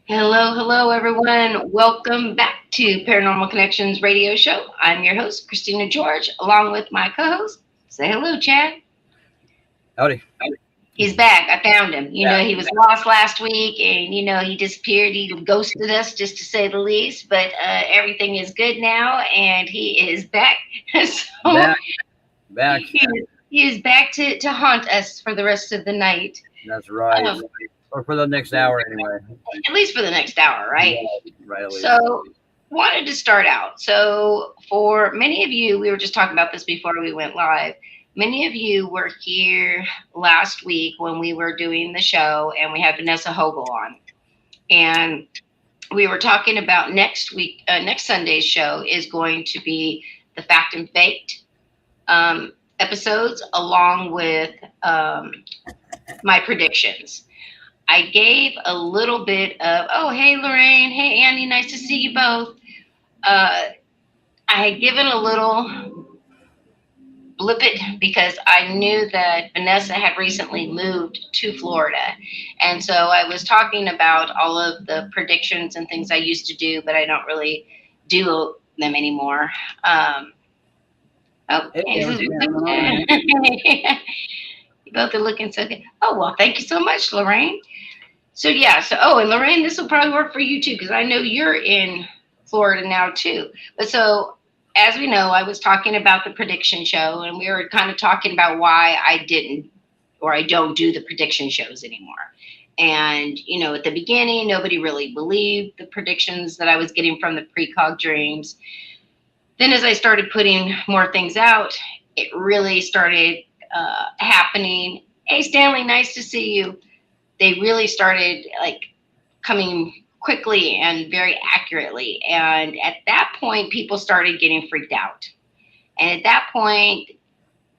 Hello, hello, everyone. Welcome back to Paranormal Connections radio show. I'm your host, Christina George, along with my co host. Say hello, Chad. Howdy. He's back. I found him. Yeah. He was lost last week and, he disappeared. He ghosted us, just to say the least. But everything is good now and he is back. So Back. Back. he is back to haunt us for the rest of the night. That's right. Um, Or for the next hour, anyway. at least for the next hour, right? Right, at least. So, wanted to start out. So, for many of you, we were just talking about this before we went live. Many of you were here last week when we were doing the show, and we had Vanessa Hogel on. And we were talking about next Sunday's show is going to be the Fact and Faked episodes, along with my predictions. I gave a little bit of, oh, hey, Lorraine. Hey, Annie. Nice to see you both. I had given a little blip it because I knew that Vanessa had recently moved to Florida. And so I was talking about all of the predictions and things I used to do, but I don't really do them anymore. Hey, Okay. man. You both are looking so good. Oh, well, thank you so much, Lorraine. So yeah, and Lorraine, this will probably work for you too, because I know you're in Florida now too. But so as we know, I was talking about the prediction show, and we were kind of talking about why I didn't or I don't do the prediction shows anymore. And at the beginning, nobody really believed the predictions that I was getting from the precog dreams. Then, as I started putting more things out, it really started happening. Hey, Stanley, nice to see you. They really started like coming quickly and very accurately. And at that point, people started getting freaked out. And at that point,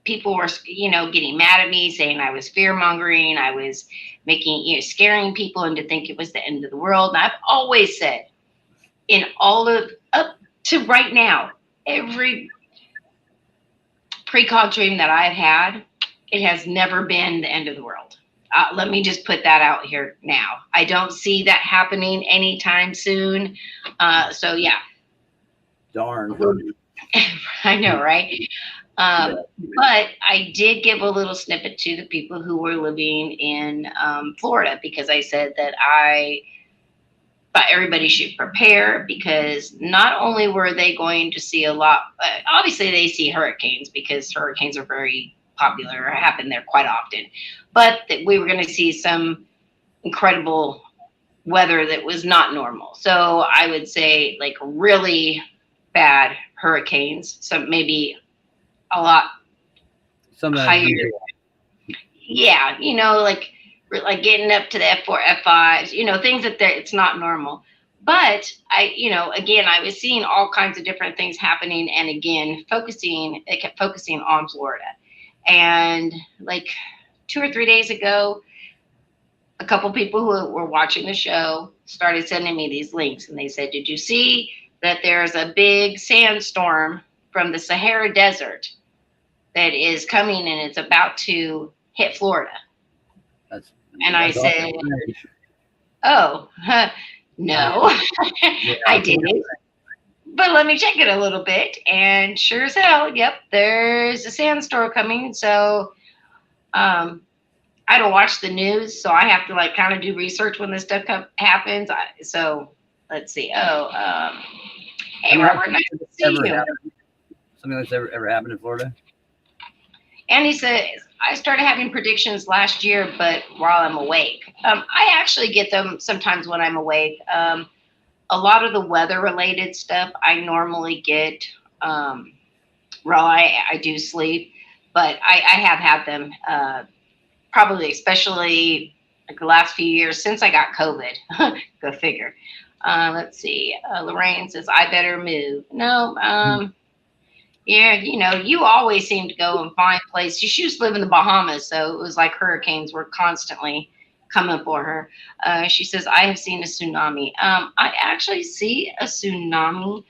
people were, getting mad at me, saying I was fear mongering. I was making, scaring people into think it was the end of the world. And I've always said, in all of up to right now, every precog dream that I've had, it has never been the end of the world. Let me just put that out here now. I don't see that happening anytime soon. So yeah. Darn. I know, right? But I did give a little snippet to the people who were living in Florida, because I said that I thought everybody should prepare, because not only were they going to see a lot, obviously they see hurricanes because hurricanes are very popular or happen there quite often, but that we were going to see some incredible weather that was not normal. So I would say like really bad hurricanes, so maybe a lot Something higher. Yeah, like getting up to the F4, F5s, things that it's not normal. But again, I was seeing all kinds of different things happening, and again, it kept focusing on Florida. And like 2 or 3 days ago, a couple people who were watching the show started sending me these links, and they said, "Did you see that there's a big sandstorm from the Sahara Desert that is coming, and it's about to hit Florida?" That's, And I that's said, awesome. "Oh, no, Yeah, I didn't. But let me check it a little bit." And sure as hell, yep, there's a sandstorm coming. So I don't watch the news, so I have to like kind of do research when this stuff happens. So let's see. Hey, Robert, nice to see ever you. happened? Something that's ever happened in Florida? And he says, I started having predictions last year, but while I'm awake. I actually get them sometimes when I'm awake. A lot of the weather related stuff I normally get while I do sleep, but I have had them probably, especially like the last few years since I got COVID. Go figure. Let's see. Lorraine says, I better move. No, yeah, you always seem to go and find places. She used to live in the Bahamas, so it was like hurricanes were constantly coming for her. She says, I have seen a tsunami. I actually see a tsunami,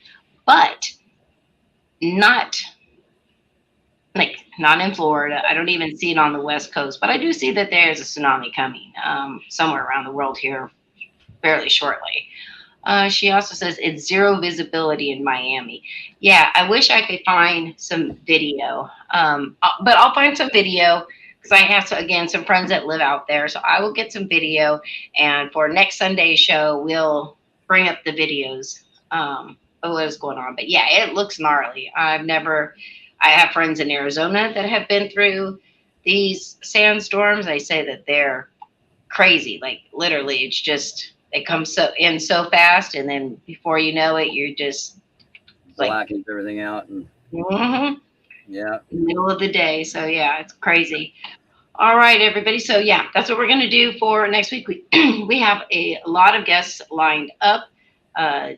but not not in Florida. I don't even see it on the West Coast, but I do see that there's a tsunami coming somewhere around the world here. fairly shortly. She also says it's zero visibility in Miami. Yeah, I wish I could find some video, but I'll find some video because I have, again, some friends that live out there. So I will get some video, and for next Sunday's show, we'll bring up the videos of what is going on. But yeah, it looks gnarly. I have friends in Arizona that have been through these sandstorms. They say that they're crazy. Like literally, it's just it comes so fast, and then before you know it, you're just like Blackens everything out, and mhm, yeah, middle of the day. So yeah, it's crazy. All right, everybody. So yeah, that's what we're gonna do for next week. We we have a lot of guests lined up. Uh,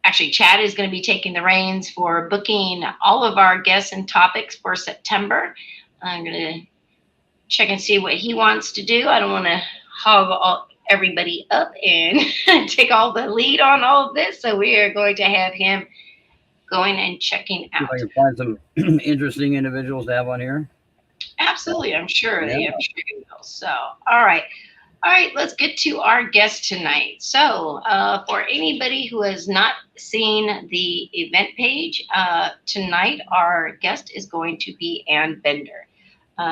Actually, Chad is going to be taking the reins for booking all of our guests and topics for September. I'm going to check and see what he wants to do. I don't want to hog everybody up and take all the lead on all of this. So we are going to have him going and checking see if out. I can find some interesting individuals to have on here. Absolutely, I'm sure Yeah. I'm sure you will. So, all right. All right, let's get to our guest tonight. So, for anybody who has not seen the event page, tonight our guest is going to be Ann Bender.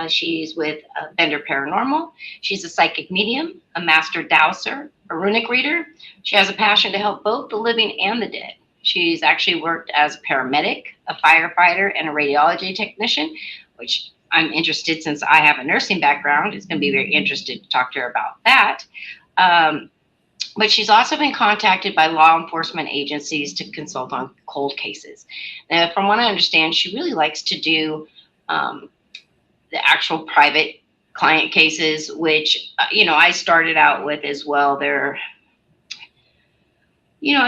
She's with Bender Paranormal. She's a psychic medium, a master dowser, a runic reader. She has a passion to help both the living and the dead. She's actually worked as a paramedic, a firefighter, and a radiology technician, which I'm interested since I have a nursing background. It's going to be very interested to talk to her about that. But she's also been contacted by law enforcement agencies to consult on cold cases. Now, from what I understand, she really likes to do the actual private client cases, which, I started out with as well. I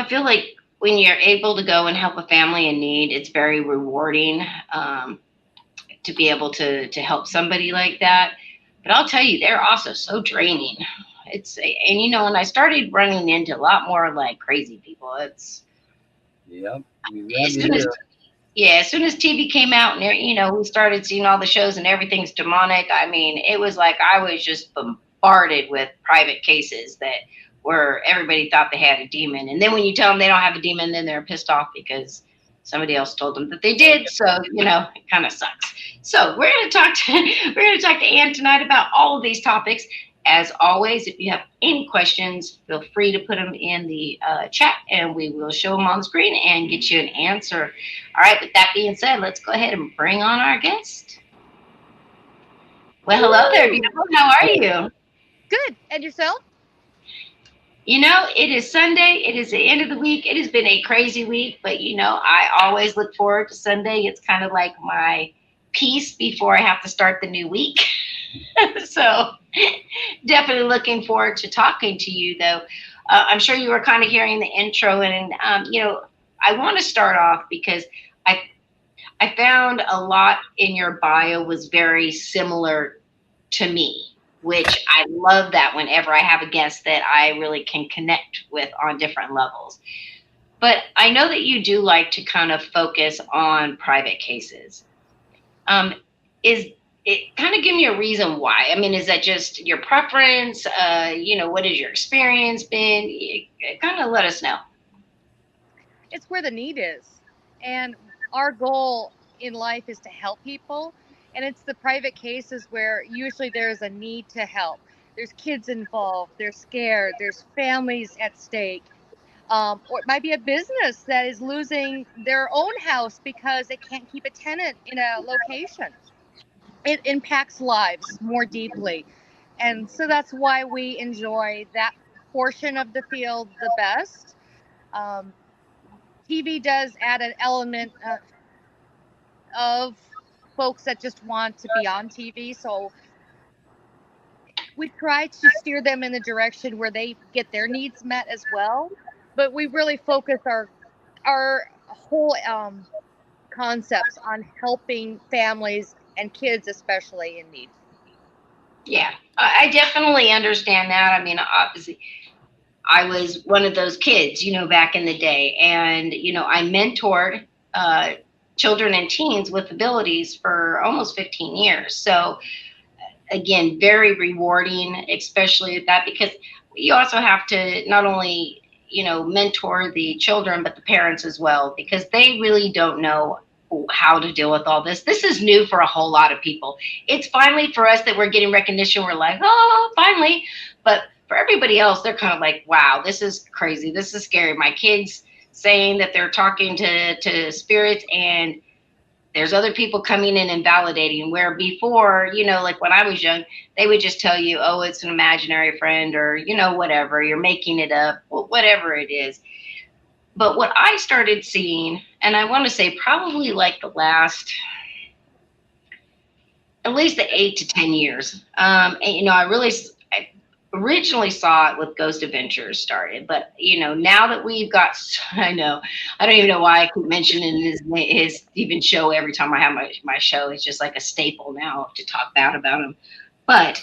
feel like when you're able to go and help a family in need, it's very rewarding. To be able to help somebody like that. But I'll tell you, they're also so draining. And I started running into a lot more like crazy people. Yep. As soon as as soon as TV came out and we started seeing all the shows and everything's demonic. I mean, it was like I was just bombarded with private cases that where everybody thought they had a demon, and then when you tell them they don't have a demon, then they're pissed off because somebody else told them that they did. So it kind of sucks. So we're going to talk to Ann tonight about all of these topics. As always, if you have any questions, feel free to put them in the chat, and we will show them on the screen and get you an answer. All right. With that being said, let's go ahead and bring on our guest. Well, hello there, beautiful. How are you? Good. And yourself? It is Sunday. It is the end of the week. It has been a crazy week, but I always look forward to Sunday. It's kind of like my peace before I have to start the new week. So definitely looking forward to talking to you, though. I'm sure you were kind of hearing the intro, and I want to start off because I found a lot in your bio was very similar to me, which I love that whenever I have a guest that I really can connect with on different levels. But I know that you do like to kind of focus on private cases. Is it kind of give me a reason why? I mean, is that just your preference? What has your experience been? Kind of let us know. It's where the need is. And our goal in life is to help people. And it's the private cases where usually there's a need to help. There's kids involved, they're scared, there's families at stake. Or it might be a business that is losing their own house because they can't keep a tenant in a location. It impacts lives more deeply. And so that's why we enjoy that portion of the field the best. Um, TV does add an element of folks that just want to be on TV. So we try to steer them in the direction where they get their needs met as well. But we really focus our whole concepts on helping families and kids, especially in need. Yeah, I definitely understand that. I mean, obviously, I was one of those kids, back in the day. And, I mentored children and teens with abilities for almost 15 years. So again, very rewarding, especially at that, because you also have to not only, mentor the children, but the parents as well, because they really don't know how to deal with all this. This is new for a whole lot of people. It's finally for us that we're getting recognition. We're like, oh, finally. But for everybody else, they're kind of like, wow, this is crazy. This is scary. My kids saying that they're talking to spirits, and there's other people coming in and validating, where before, like when I was young, they would just tell you, oh, it's an imaginary friend, or whatever, you're making it up, whatever it is. But what I started seeing, and I want to say probably like the last at least the 8 to 10 years, and I originally saw it with Ghost Adventures started, but now that we've got, I know, I don't even know why I keep mentioning his even show every time I have my show. It's just like a staple now to talk bad about him. But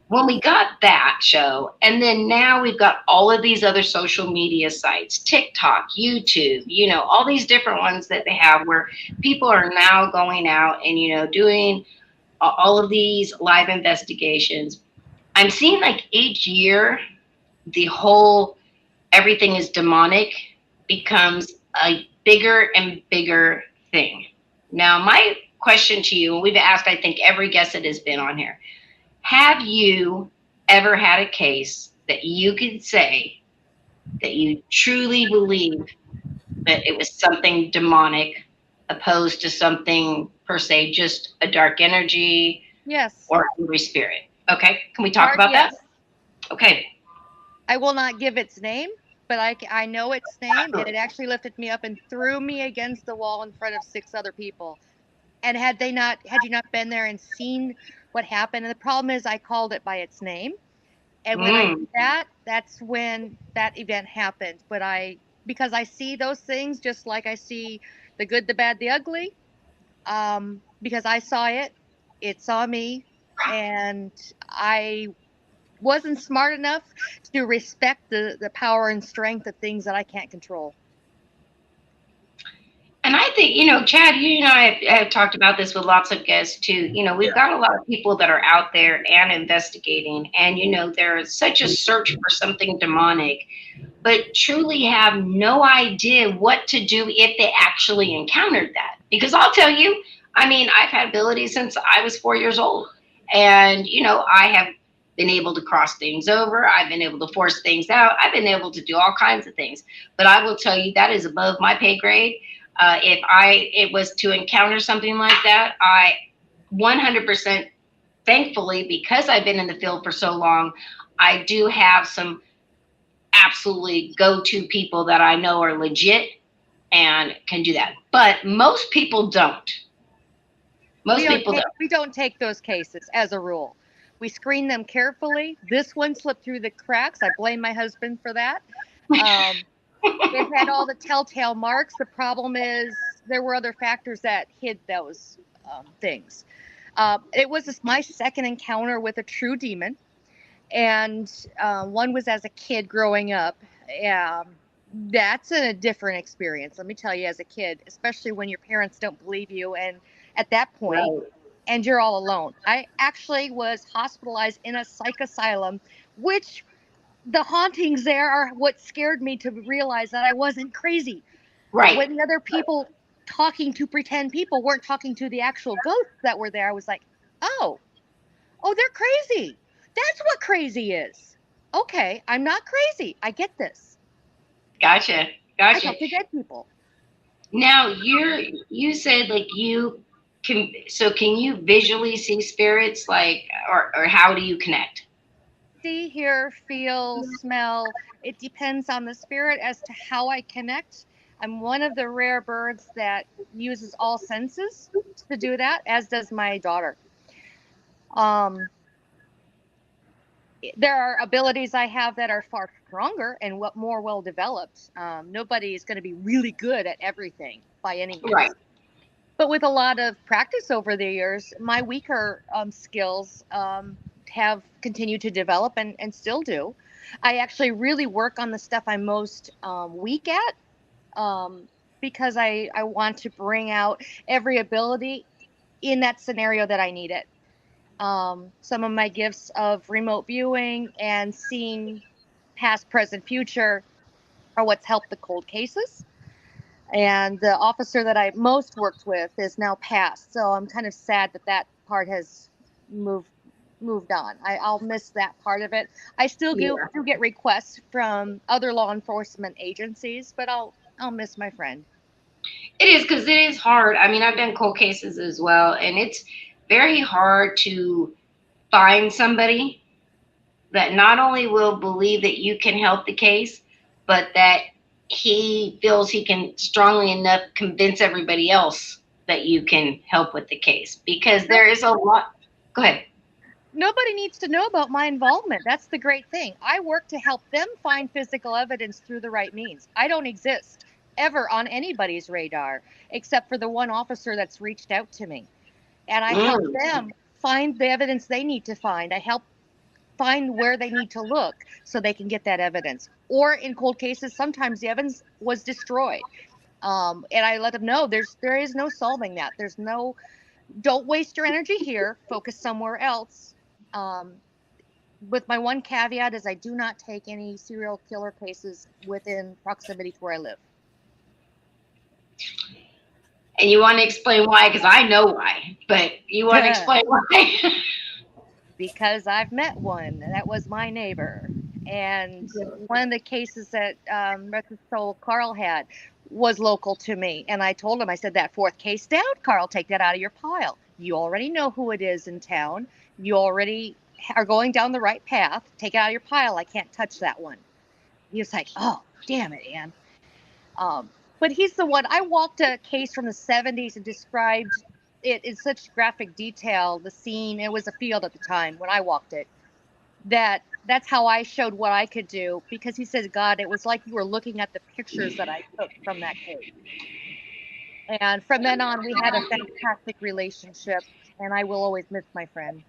when we got that show, and then now we've got all of these other social media sites, TikTok, YouTube, all these different ones that they have, where people are now going out and doing all of these live investigations. I'm seeing like each year the whole everything is demonic becomes a bigger and bigger thing. Now, my question to you, and we've asked, I think, every guest that has been on here, have you ever had a case that you could say that you truly believe that it was something demonic opposed to something per se, just a dark energy Yes. or angry spirit? Okay, can we talk about that? Yes. Okay. I will not give its name, but I know its name, and it Absolutely. actually lifted me up and threw me against the wall in front of 6 other people. And had you not been there and seen what happened, and the problem is I called it by its name, and when I Mm. did that, that's when that event happened. But because I see those things just like I see the good, the bad, the ugly, because I saw it, it saw me, and I wasn't smart enough to respect the power and strength of things that I can't control. And I think, Chad, you and I have talked about this with lots of guests too. We've Yeah. got a lot of people that are out there and investigating, and, there's such a search for something demonic, but truly have no idea what to do if they actually encountered that. Because I'll tell you, I mean, I've had abilities since I was 4 years old. And, I have been able to cross things over. I've been able to force things out. I've been able to do all kinds of things. But I will tell you, that is above my pay grade. If it was to encounter something like that, I 100%, thankfully, because I've been in the field for so long, I do have some absolutely go-to people that I know are legit and can do that. But most people don't. Most people don't. We don't take those cases as a rule. We screen them carefully. This one slipped through the cracks. I blame my husband for that. Um, it had all the telltale marks. The problem is there were other factors that hid those things. It was my second encounter with a true demon, and one was as a kid growing up. That's a different experience, let me tell you, as a kid, especially when your parents don't believe you, and at that point, Right. and you're all alone. I actually was hospitalized in a psych asylum, which the hauntings there are what scared me to realize that I wasn't crazy. Right. When the other people talking to pretend people weren't talking to the actual ghosts that were there, I was like, oh, oh, they're crazy. That's what crazy is. Okay, I'm not crazy. I get this. Gotcha. I Gotcha. talk to dead people. Now you said like you can you visually see spirits, like, or how do you connect? See, hear, feel, smell. It depends on the spirit as to how I connect. I'm one of the rare birds that uses all senses to do that, as does my daughter. Um, there are abilities I have that are far stronger and what more well developed. Nobody is going to be really good at everything by any Right. means. But with a lot of practice over the years, my weaker skills have continued to develop and still do. I actually really work on the stuff I'm most weak at, because I want to bring out every ability in that scenario that I need it. Some of my gifts of remote viewing and seeing past, present, future are what's helped the cold cases. And the officer that I most worked with is now passed, so I'm kind of sad that that part has moved moved on. I'll miss that part of it. I still Yeah. do get requests from other law enforcement agencies, but I'll miss my friend. It is because it is hard. I mean, I've done cold cases as well, and it's very hard to find somebody that not only will believe that you can help the case, but that he feels he can strongly enough convince everybody else that you can help with the case because No, there is a lot. Go ahead. nobody needs to know about my involvement. That's the great thing. I work to help them find physical evidence through the right means. I don't exist ever on anybody's radar except for the one officer that's reached out to me. And I help Mm. them find the evidence they need to find. I help find where they need to look so they can get that evidence. Or in cold cases, sometimes the evidence was destroyed. And I let them know there is no solving that. There's no don't waste your energy here. Focus somewhere else. Um, with my one caveat is I do not take any serial killer cases within proximity to where I live. And you want to explain why? Because I know why, but you want to explain why? Because I've met one. That was my neighbor. And one of the cases that rest his soul Carl had was local to me. And I told him, I said, that fourth case down, Carl, take that out of your pile. You already know who it is in town. You already are going down the right path. Take it out of your pile. I can't touch that one. He was like, oh, damn it, Ann. But he's the one. I walked a case from the 70s and described it in such graphic detail. The scene, it was a field at the time when I walked it. That's how I showed what I could do because he said, God, it was like you were looking at the pictures that I took from that case. And from then on, we had a fantastic relationship, and I will always miss my friend.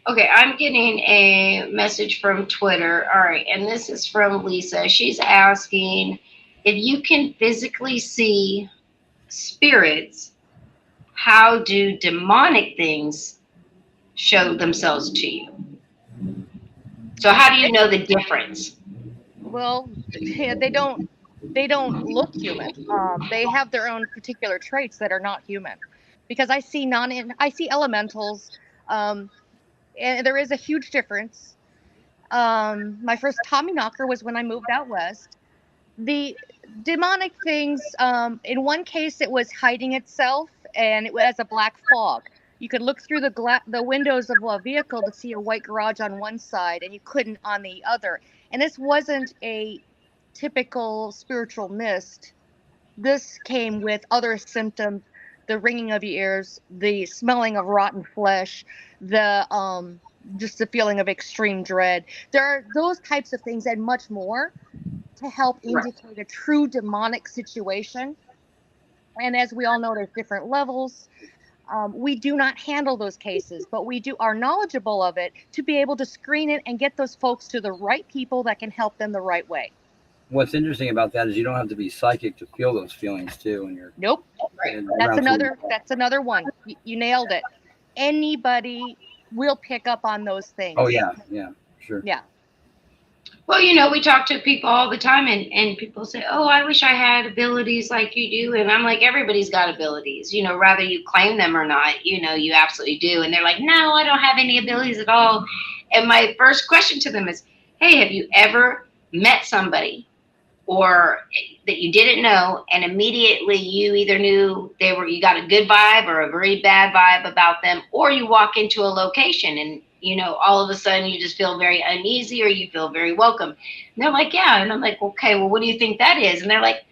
Okay, I'm getting a message from Twitter. All right, and this is from Lisa. She's asking if you can physically see spirits, how do demonic things show themselves to you? So how do you know the difference? Well, they don't look human. They have their own particular traits that are not human. Because I see elementals, um, and there is a huge difference. My first Tommy knocker was when I moved out west. The demonic things, in one case, it was hiding itself, and it was a black fog. You could look through the windows of a vehicle to see a white garage on one side, and you couldn't on the other. And this wasn't a typical spiritual mist. This came with other symptoms: the ringing of your ears, the smelling of rotten flesh, the just the feeling of extreme dread. There are those types of things and much more to help Right. indicate a true demonic situation. And as we all know, there's different levels. We do not handle those cases, but we do are knowledgeable of it to be able to screen it and get those folks to the right people that can help them the right way. What's interesting about that is you don't have to be psychic to feel those feelings too when you're Nope, Right. that's around someone. another one. You nailed it. Anybody will pick up on those Oh things. yeah, sure. Yeah. Well, we talk to people all the time, and people say, oh, I wish I had abilities like you do. And I'm like, everybody's got abilities, whether you claim them or not, you absolutely do. And they're like, no, I don't have any abilities at all. And my first question to them is, hey, have you ever met somebody or that you didn't know, and immediately you either knew you got a good vibe or a very bad vibe about them, or you walk into a location and all of a sudden you just feel very uneasy or you feel very welcome? And they're like, yeah. And I'm like, okay, well, what do you think that is? And they're like,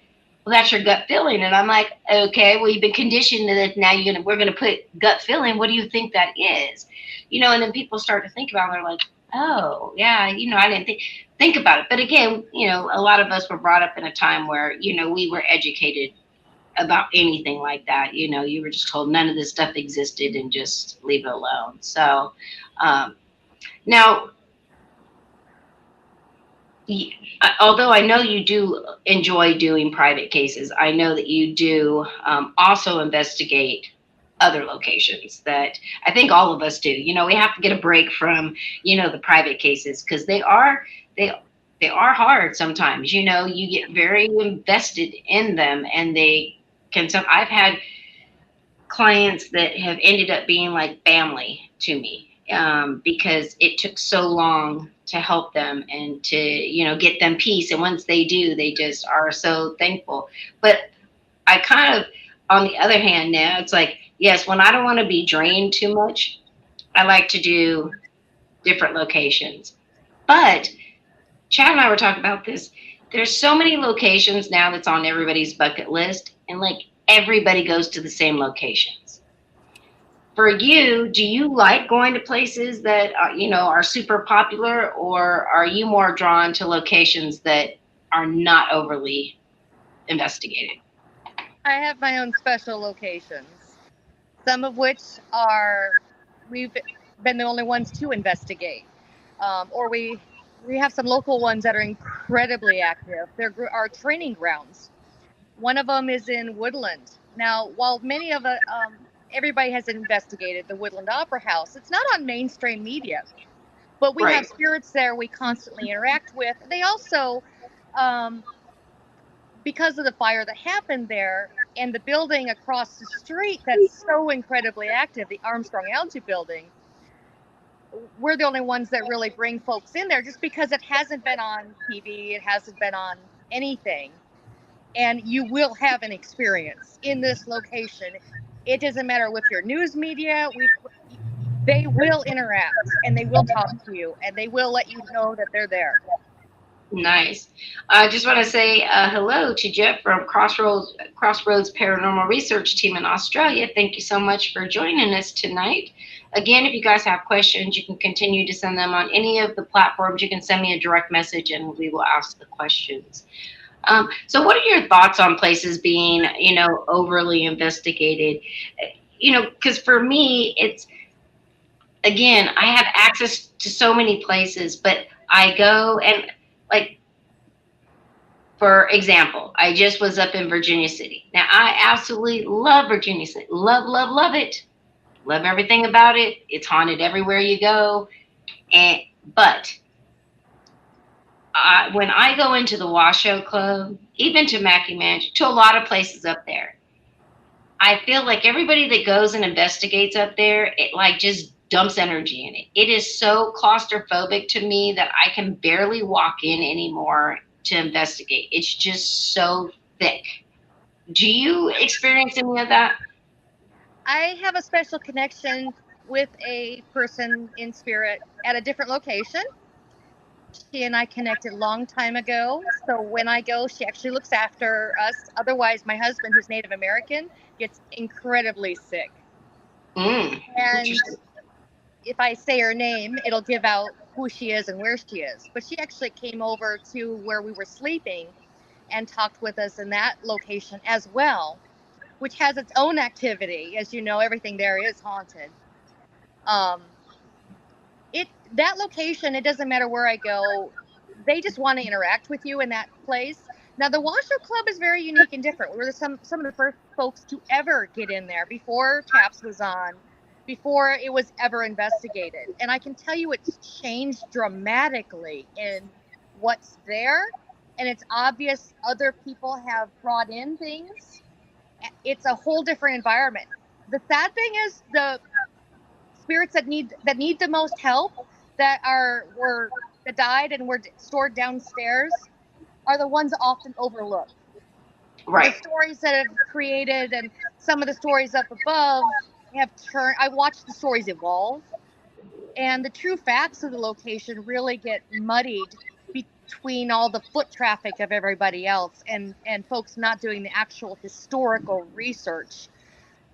well, that's your gut feeling. And I'm like, okay, well, you've been conditioned that now we're gonna put gut feeling. What do you think that is? And then people start to think about it. They're like, oh yeah, I didn't think about it. But again, a lot of us were brought up in a time where we were educated about anything like that. You were just told none of this stuff existed and just leave it alone. So now, although I know you do enjoy doing private cases, I know that you do also investigate other locations that I think all of us do. We have to get a break from, the private cases because they they are hard sometimes. You get very invested in them, and they can. Some I've had clients that have ended up being like family to me, because it took so long to help them and to get them peace. And once they do, they just are so thankful. But I kind of, on the other hand, now it's like, yes, when I don't want to be drained too much, I like to do different locations. But Chad and I were talking about this. There's so many locations now that's on everybody's bucket list, and like everybody goes to the same locations. For you, do you like going to places that are super popular, or are you more drawn to locations that are not overly investigated? I have my own special locations, some of which are we've been the only ones to investigate, or we have some local ones that are incredibly active. They're our training grounds. One of them is in Woodland. Now, while many of everybody has investigated the Woodland Opera House, it's not on mainstream media, but we have Right. spirits there we constantly interact with. They also, um, because of the fire that happened there and the building across the street that's so incredibly active, the Armstrong Algae building, we're the only ones that really bring folks in there just because it hasn't been on TV, it hasn't been on anything. And you will have an experience in this location. It doesn't matter with your news media, they will interact and they will talk to you and they will let you know that they're there. Nice. I just want to say hello to Jeff from Crossroads Paranormal Research Team in Australia. Thank you so much for joining us tonight. Again, if you guys have questions, you can continue to send them on any of the platforms. You can send me a direct message and we will ask the questions. So what are your thoughts on places being, overly investigated? Because for me, it's, again, I have access to so many places, but I go and, like, for example, I just was up in Virginia City. Now, I absolutely love Virginia City. Love, love, love it. Love everything about it. It's haunted everywhere you go. But when I go into the Washoe Club, even to Mackey Mansion, to a lot of places up there, I feel like everybody that goes and investigates up there, it like just dumps energy in it. It is so claustrophobic to me that I can barely walk in anymore to investigate. It's just so thick. Do you experience any of that? I have a special connection with a person in spirit at a different location. She and I connected a long time ago. So when I go, she actually looks after us. Otherwise, my husband, who's Native American, gets incredibly sick. And Interesting. if I say her name, it'll give out who she is and where she is. But she actually came over to where we were sleeping and talked with us in that location as well, which has its own activity. As you know, everything there is haunted. Um, that location, it doesn't matter where I go, they just want to interact with you in that place. Now the Washoe Club is very unique and different. We were some of the first folks to ever get in there before Taps was on, before it was ever investigated. And I can tell you it's changed dramatically in what's there. And it's obvious other people have brought in things. It's a whole different environment. The sad thing is the spirits that need the most help, that died and were stored downstairs, are the ones often overlooked. The Right. stories that have created and some of the stories up above have turned. I watched the stories evolve, and the true facts of the location really get muddied between all the foot traffic of everybody else and folks not doing the actual historical research.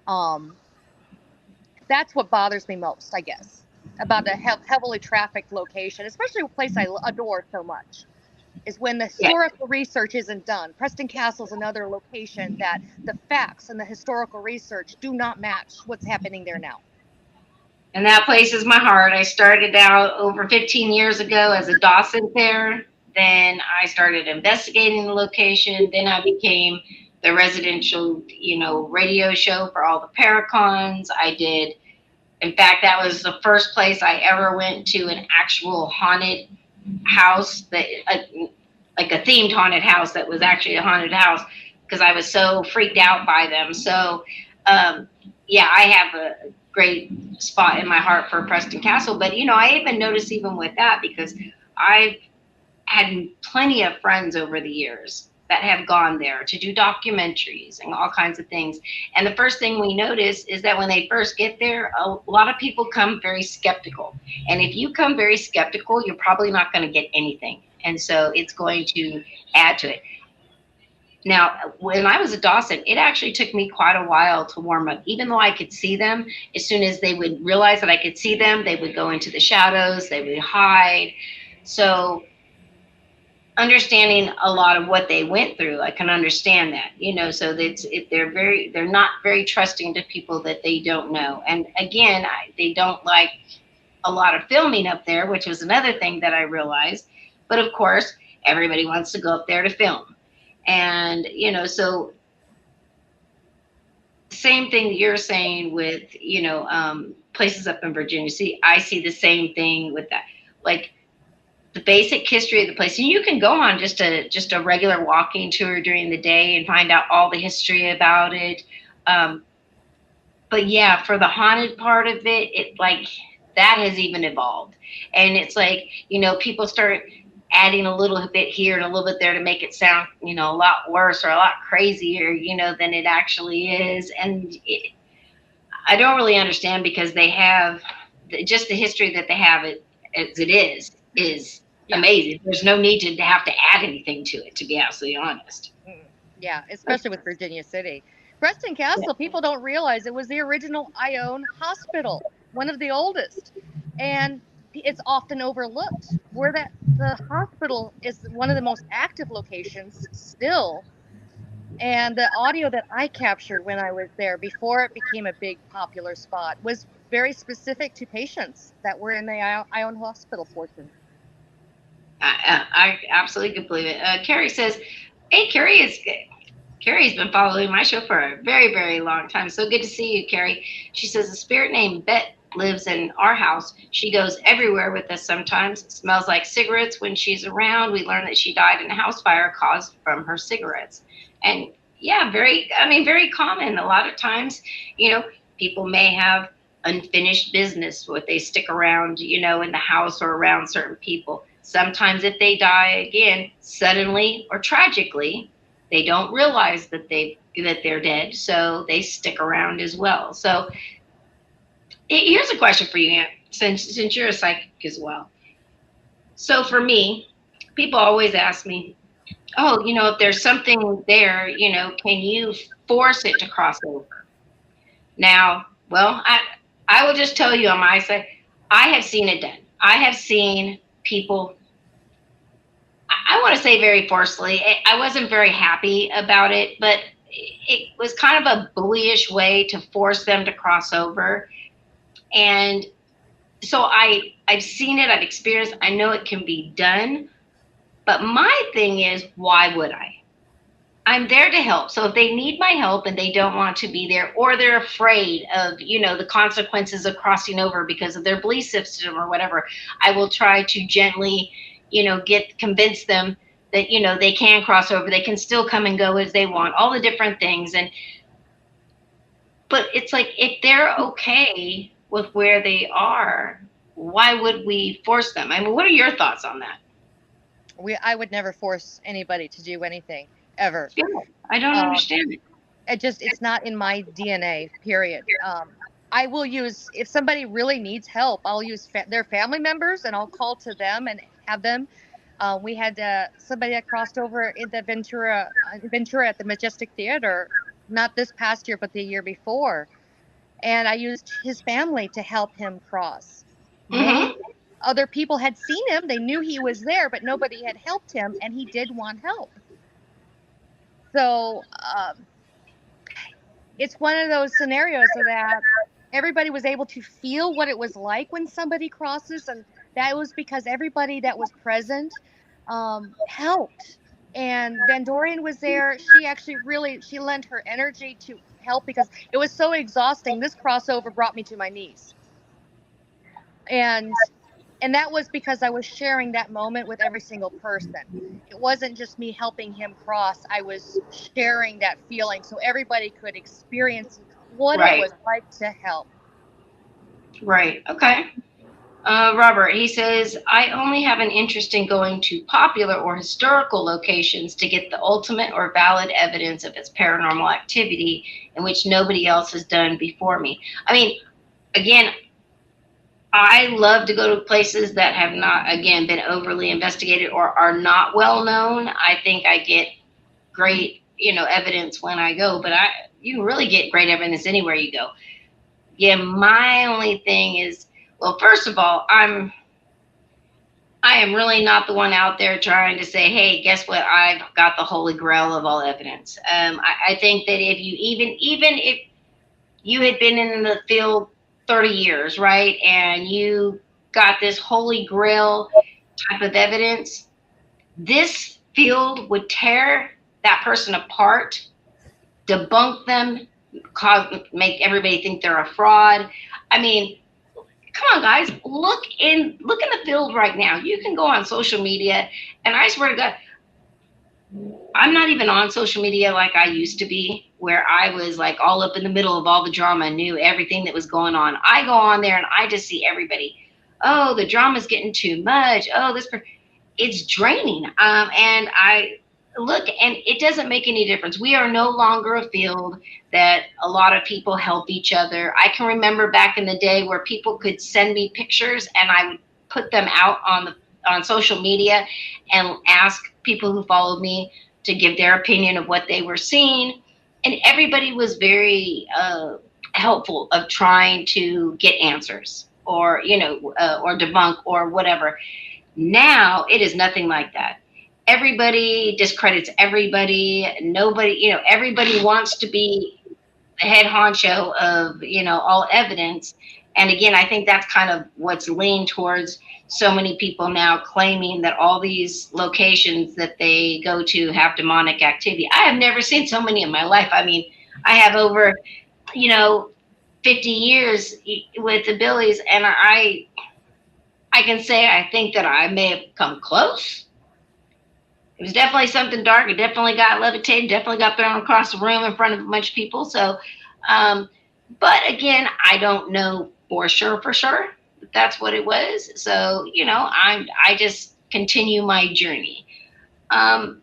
Um, that's what bothers me most, I guess, about a heavily trafficked location, especially a place I adore so much, is when the Yeah. historical research isn't done. Preston Castle's another location that the facts and the historical research do not match what's happening there now. And that place is my heart. I started out over 15 years ago as a docent there. Then I started investigating the location. Then I became the residential, radio show for all the Paracons. I did. In fact, that was the first place I ever went to an actual haunted house, like a themed haunted house that was actually a haunted house, because I was so freaked out by them. So, um, yeah, I have a great spot in my heart for Preston Castle. But I even noticed even with that, because I've had plenty of friends over the years that have gone there to do documentaries and all kinds of things. And the first thing we notice is that when they first get there, a lot of people come very skeptical. And if you come very skeptical, you're probably not going to get anything. And so it's going to add to it. Now, when I was at Dawson, it actually took me quite a while to warm up. Even though I could see them, as soon as they would realize that I could see them, they would go into the shadows, they would hide. So understanding a lot of what they went through, I can understand that, so they're not very trusting to people that they don't know. And again, they don't like a lot of filming up there, which was another thing that I realized. But of course, everybody wants to go up there to film. And, so same thing that you're saying with, places up in Virginia. See, I see the same thing with that. Like, the basic history of the place, and you can go on just a regular walking tour during the day and find out all the history about it. But yeah, for the haunted part of it, it like that has even evolved, and it's like people start adding a little bit here and a little bit there to make it sound a lot worse or a lot crazier than it actually is. And I don't really understand, because they have just the history that they have it as it is amazing. There's no need to have to add anything to it, to be absolutely honest. Yeah, especially with Virginia City. Preston Castle, people don't realize it was the original Ione hospital, one of the oldest. And it's often overlooked. Where the hospital is one of the most active locations still. And the audio that I captured when I was there before it became a big popular spot was very specific to patients that were in the Ione hospital portion. I absolutely can believe it. Carrie says, "Hey, Carrie's been following my show for a very, very long time. So good to see you, Carrie." She says, "A spirit named Bet lives in our house. She goes everywhere with us sometimes. It smells like cigarettes when she's around. We learned that she died in a house fire caused from her cigarettes." And yeah, very common. A lot of times, people may have unfinished business, what they stick around, in the house or around certain people. Sometimes if they die again, suddenly or tragically, they don't realize that they're dead, so they stick around as well. So here's a question for you, Aunt, since you're a psychic as well. So for me, people always ask me, "Oh, if there's something there, can you force it to cross over?" Now, well, I will just tell you on my side, I have seen it done. I have seen people, I want to say very forcefully. I wasn't very happy about it, but it was kind of a bullyish way to force them to cross over. And so I've seen it, I've experienced, I know it can be done. But my thing is, why would I? I'm there to help. So if they need my help and they don't want to be there, or they're afraid of, the consequences of crossing over because of their belief system or whatever, I will try to gently, convince them that, they can cross over. They can still come and go as they want, all the different things. But it's like, if they're okay with where they are, why would we force them? I mean, what are your thoughts on that? I would never force anybody to do anything ever. Yeah, I don't understand it. It's not in my DNA, period. I will use, if somebody really needs help, I'll use their family members, and I'll call to them and have them. We had somebody that crossed over in the Ventura at the Majestic Theater, not this past year, but the year before. And I used his family to help him cross. Mm-hmm. Other people had seen him. They knew he was there, but nobody had helped him, and he did want help. So it's one of those scenarios that everybody was able to feel what it was like when somebody crosses, and that was because everybody that was present helped. And Van Dorian was there. She actually really, she lent her energy to help because it was so exhausting. This crossover brought me to my knees. And that was because I was sharing that moment with every single person. It wasn't just me helping him cross. I was sharing that feeling so everybody could experience what it Right. was like to help. Right. Okay. Robert, he says, I only have an interest in going to popular or historical locations to get the ultimate or valid evidence of its paranormal activity in which nobody else has done before me. I mean, again, I love to go to places that have not, again, been overly investigated or are not well known. I think I get great, evidence when I go, but you can really get great evidence anywhere you go. Yeah, my only thing is, well, first of all, I am really not the one out there trying to say, hey, guess what? I've got the holy grail of all evidence. I think that if you even if you had been in the field 30 years, right, and you got this holy grail type of evidence, this field would tear that person apart, debunk them, make everybody think they're a fraud. I mean, come on, guys, look in the field right now. You can go on social media, and I swear to God, I'm not even on social media like I used to be, where I was like all up in the middle of all the drama, knew everything that was going on. I go on there and I just see everybody. Oh, the drama's getting too much. Oh, it's draining. And I look, and it doesn't make any difference. We are no longer a field that a lot of people help each other. I can remember back in the day where people could send me pictures and I would put them out on social media and ask people who followed me to give their opinion of what they were seeing. And everybody was very helpful of trying to get answers or, or debunk or whatever. Now it is nothing like that. Everybody discredits everybody. Nobody, everybody wants to be the head honcho of, all evidence. And again, I think that's kind of what's leaned towards so many people now claiming that all these locations that they go to have demonic activity. I have never seen so many in my life. I mean, I have over, you know, 50 years with the Billies, and I can say I think that I may have come close. It was definitely something dark. It definitely got levitated, definitely got thrown across the room in front of a bunch of people. So, but again, I don't know for sure that that's what it was. So, I just continue my journey. Um,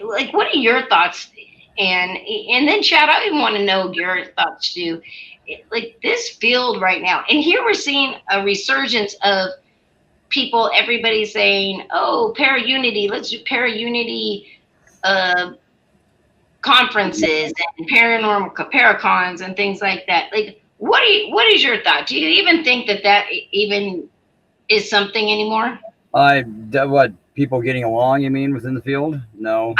like, what are your thoughts? And then, Chad, I even want to know your thoughts too. Like this field right now, and here we're seeing a resurgence of people, everybody saying, "Oh, para-unity, let's do para-unity uh, conferences and paranormal paracons and things like that." Like, what is your thought? Do you even think that even is something anymore? What, people getting along? You mean within the field? No.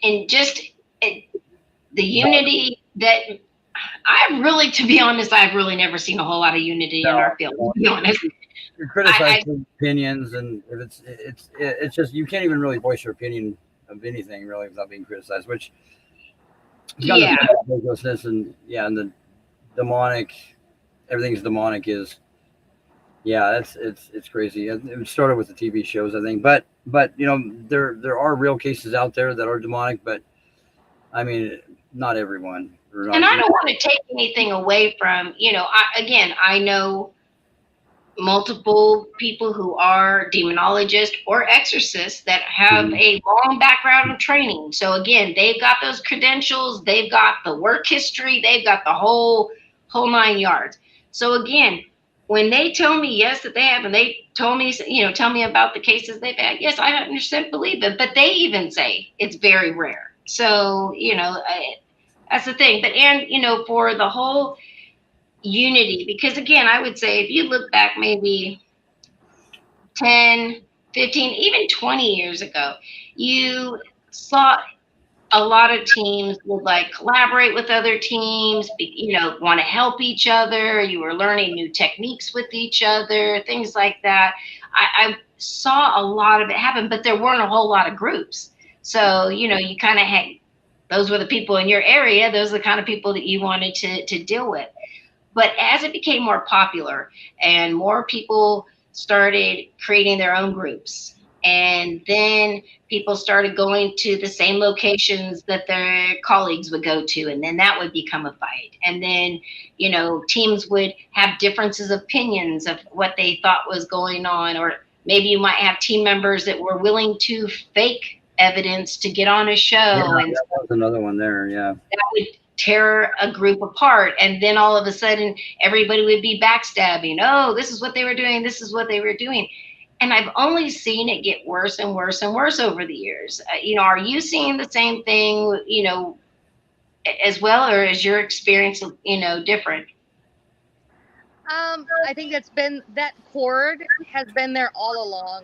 And the unity that I really, to be honest, I've really never seen a whole lot of unity in our field. To be honest, You're criticizing opinions, and if it's just you can't even really voice your opinion of anything really without being criticized, which is kind yeah, of ridiculousness. And yeah, and the demonic, everything's demonic is, yeah, it's crazy. It started with the TV shows, I think, but there are real cases out there that are demonic, but I mean, not everyone. Or and not, I don't want to take anything away from, I know multiple people who are demonologists or exorcists that have a long background of training. So again, they've got those credentials, they've got the work history, they've got the whole 9 yards. So again, when they tell me yes that they have, and they told me, tell me about the cases they've had, yes, I 100% believe it. But they even say it's very rare. So that's the thing. But for the whole unity, because again, I would say if you look back maybe 10, 15, even 20 years ago, you saw a lot of teams would like collaborate with other teams, want to help each other. You were learning new techniques with each other, things like that. I saw a lot of it happen, but there weren't a whole lot of groups. So, you kind of had, those were the people in your area. Those are the kind of people that you wanted to deal with. But as it became more popular and more people started creating their own groups, and then people started going to the same locations that their colleagues would go to, and then that would become a fight. And then, teams would have differences of opinions of what they thought was going on, or maybe you might have team members that were willing to fake evidence to get on a Yeah, show, and that was another one there. Yeah. that would tear a group apart. And then all of a sudden, everybody would be backstabbing. Oh, this is what they were doing. This is what they were doing. And I've only seen it get worse and worse and worse over the years. Are you seeing the same thing, as well, or is your experience, different? I think that chord has been there all along.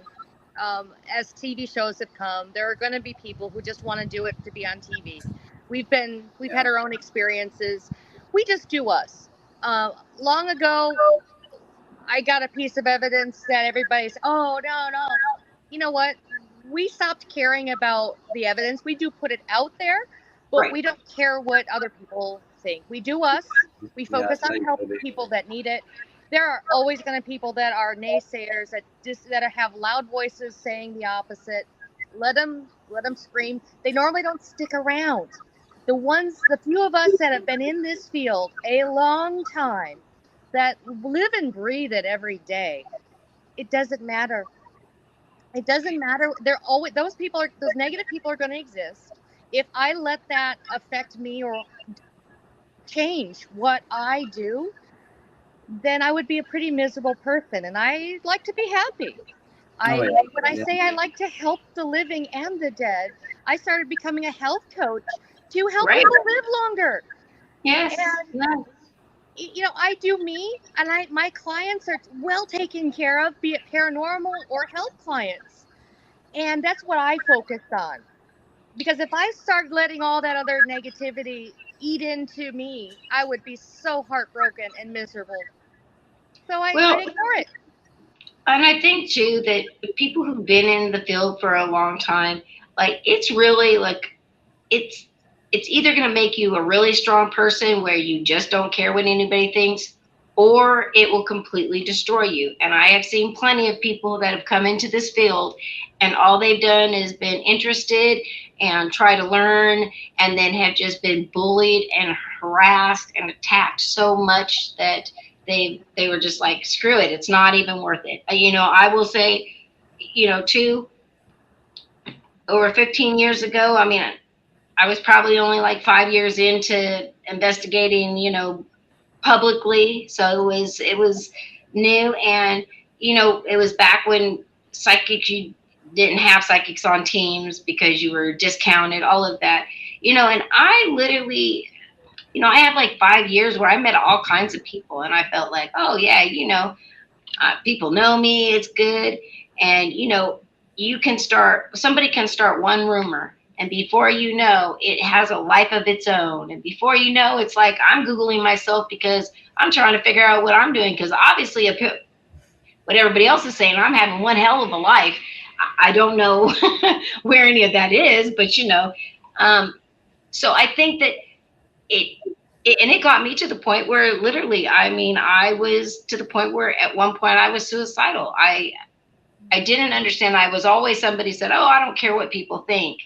As TV shows have come, there are going to be people who just want to do it to be on TV. We've Yeah. had our own experiences. We just do us. Long ago, I got a piece of evidence that everybody's, oh, no, no. You know what? We stopped caring about the evidence. We do put it out there, but Right. we don't care what other people think. We do us. We Yeah. focus on Thank helping you. people that need it. There are always going to be people that are naysayers that have loud voices saying the opposite. Let them scream. They normally don't stick around. The few of us that have been in this field a long time, that live and breathe it every day, it doesn't matter. It doesn't matter. They're always those negative people are going to exist. If I let that affect me or change what I do, then I would be a pretty miserable person, and I like to be happy. Oh I yeah. When I Yeah. say I like to help the living and the dead, I started becoming a health coach to help Right. people live longer. Yes. And No. I do me, and my clients are well taken care of, be it paranormal or health clients. And that's what I focused on. Because if I started letting all that other negativity eat into me, I would be so heartbroken and miserable. So I Well, ignore it. and I think too that people who've been in the field for a long time, like, it's really like, it's it's either going to make you a really strong person where you just don't care what anybody thinks, or it will completely destroy you. And I have seen plenty of people that have come into this field, and all they've done is been interested and try to learn, and then have just been bullied and harassed and attacked so much that they were just like, screw it, it's not even worth it. I will say, too, over 15 years ago, I mean, I was probably only like 5 years into investigating, publicly. So it was new, and it was back when psychics, you didn't have psychics on teams because you were discounted, all of that. And I literally, I had like 5 years where I met all kinds of people, and I felt like, oh yeah, people know me, it's good. And somebody can start one rumor, and before you know, it has a life of its own, and before you know, it's like I'm googling myself because I'm trying to figure out what I'm doing, because obviously what everybody else is saying, I'm having one hell of a life. I don't know where any of that is, but um, so I think that it, and it got me to the point where literally, I mean, I was to the point where at one point I was suicidal. I didn't understand. I was always somebody said, "Oh, I don't care what people think,"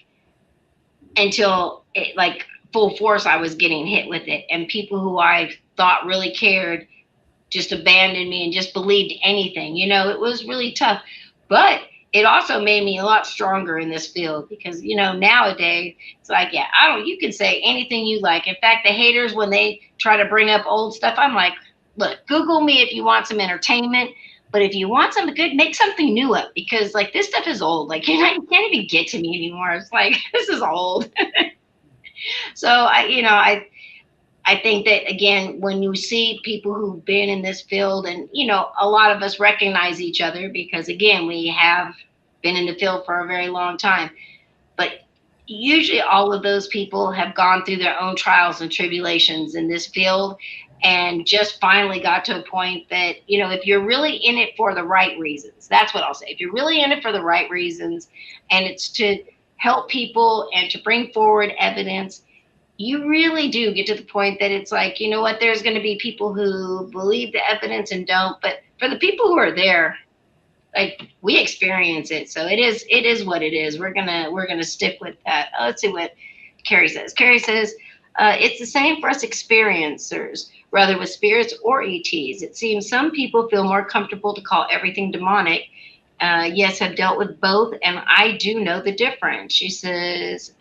until it, like, full force, I was getting hit with it, and people who I thought really cared just abandoned me and just believed anything. It was really tough, but it also made me a lot stronger in this field, because nowadays it's like, yeah, I don't. You can say anything you like. In fact, the haters, when they try to bring up old stuff, I'm like, look, Google me if you want some entertainment. But if you want something good, make something new up, because like this stuff is old. Like you can't even get to me anymore. It's like this is old. So I think that, again, when you see people who've been in this field, and a lot of us recognize each other because, again, we have been in the field for a very long time. But usually all of those people have gone through their own trials and tribulations in this field, and just finally got to a point that, if you're really in it for the right reasons, that's what I'll say. If you're really in it for the right reasons, and it's to help people and to bring forward evidence, you really do get to the point that it's like, you know what, there's going to be people who believe the evidence and don't. But for the people who are there, like, we experience it, so it is what it is. We're gonna stick with that. Let's see what Carrie says. Carrie says, it's the same for us experiencers, whether with spirits or ETs. It seems some people feel more comfortable to call everything demonic. Yes, have dealt with both, and I do know the difference. She says,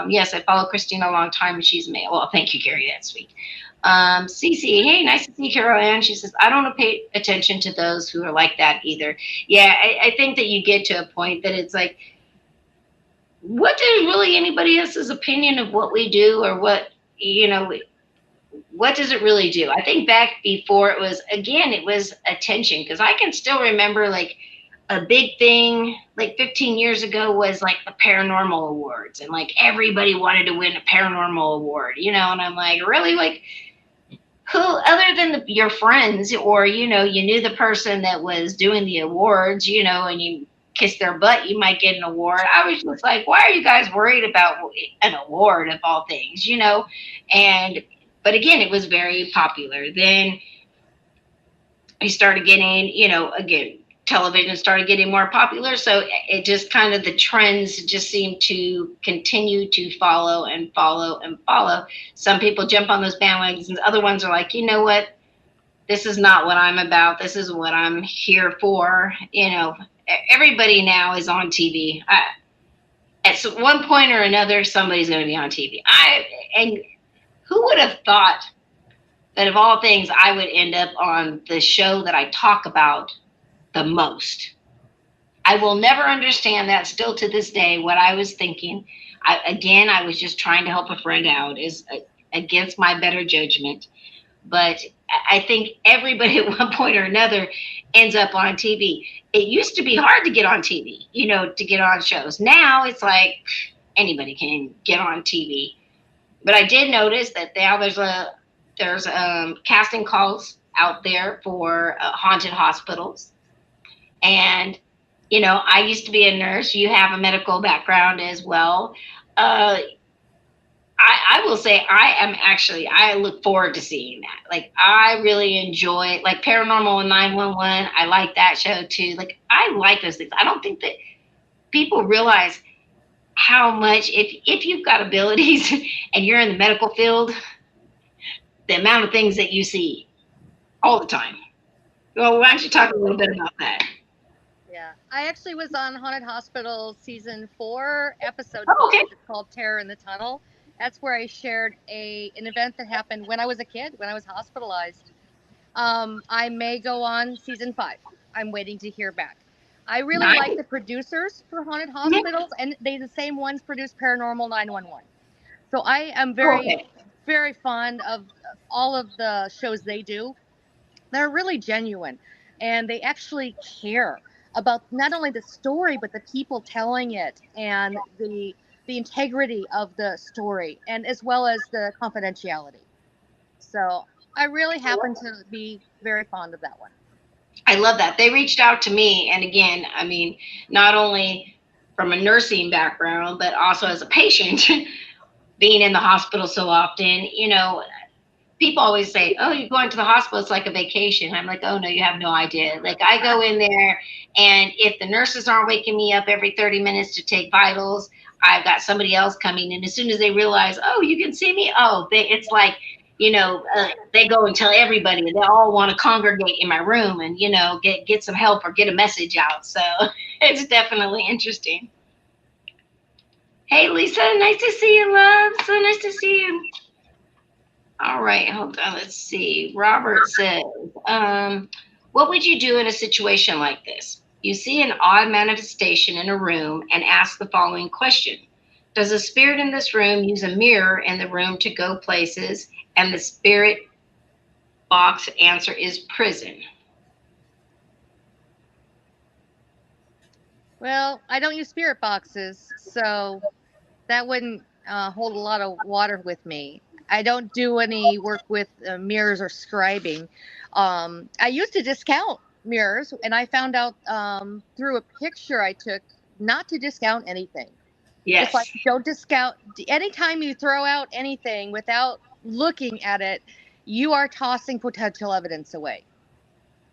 yes, I follow Christina a long time, and she's male. Well, thank you, Carrie. That's sweet. Cece, hey, nice to see you, Carol Ann. She says, I don't pay attention to those who are like that either. Yeah, I think that you get to a point that it's like, what does really anybody else's opinion of what we do, or what, you know, what does it really do? I think back before, it was, again, it was attention, because I can still remember, like, a big thing like 15 years ago was like the paranormal awards, and like everybody wanted to win a paranormal award, and I'm like, really? Like, who other than your friends, or you knew the person that was doing the awards, and you kissed their butt, you might get an award. I was just like, why are you guys worried about an award of all things, and but again, it was very popular. Then we started getting, again, television started getting more popular. So it just kind of, the trends just seem to continue to follow and follow and follow. Some people jump on those bandwagons, and other ones are like, you know what? This is not what I'm about. This is what I'm here for. Everybody now is on TV. At one point or another, somebody's going to be on TV. And who would have thought that of all things, I would end up on the show that I talk about the most? I will never understand that still to this day, what I was thinking. I was just trying to help a friend out, is against my better judgment. But I think everybody at one point or another ends up on TV. It used to be hard to get on TV, to get on shows. Now it's like anybody can get on TV. But I did notice that now there's casting calls out there for haunted hospitals. And, I used to be a nurse. You have a medical background as well. I will say I look forward to seeing that. Like, I really enjoy, like, Paranormal 911. I like that show too. Like, I like those things. I don't think that people realize how much, if you've got abilities and you're in the medical field, the amount of things that you see all the time. Well, why don't you talk a little bit about that? Yeah, I actually was on Haunted Hospital season 4, episode 5. Oh, okay. It's called Terror in the Tunnel. That's where I shared an event that happened when I was a kid, when I was hospitalized. I may go on season 5. I'm waiting to hear back. I really Nice. like the producers for Haunted Hospitals, and they the same ones produce Paranormal 911. So I am very, Okay. very fond of all of the shows they do. They're really genuine, and they actually care about not only the story but the people telling it, and the integrity of the story, and as well as the confidentiality. So I really happen to be very fond of that one. I love that. They reached out to me. And again, I mean, not only from a nursing background, but also as a patient, being in the hospital so often, people always say, "Oh, you're going to the hospital, it's like a vacation." I'm like, "Oh no, you have no idea." Like, I go in there, and if the nurses aren't waking me up every 30 minutes to take vitals, I've got somebody else coming. And as soon as they realize, "Oh, you can see me," it's like, they go and tell everybody. They all want to congregate in my room and get some help or get a message out. So it's definitely interesting. Hey, Lisa, nice to see you, love. So nice to see you. All right, hold on. Let's see. Robert says, what would you do in a situation like this? You see an odd manifestation in a room and ask the following question. Does a spirit in this room use a mirror in the room to go places? And the spirit box answer is prison. Well, I don't use spirit boxes, so that wouldn't hold a lot of water with me. I don't do any work with mirrors or scribing. I used to discount mirrors, and I found out through a picture I took not to discount anything. It's like Yes, don't discount anytime you throw out anything without looking at it, you are tossing potential evidence away.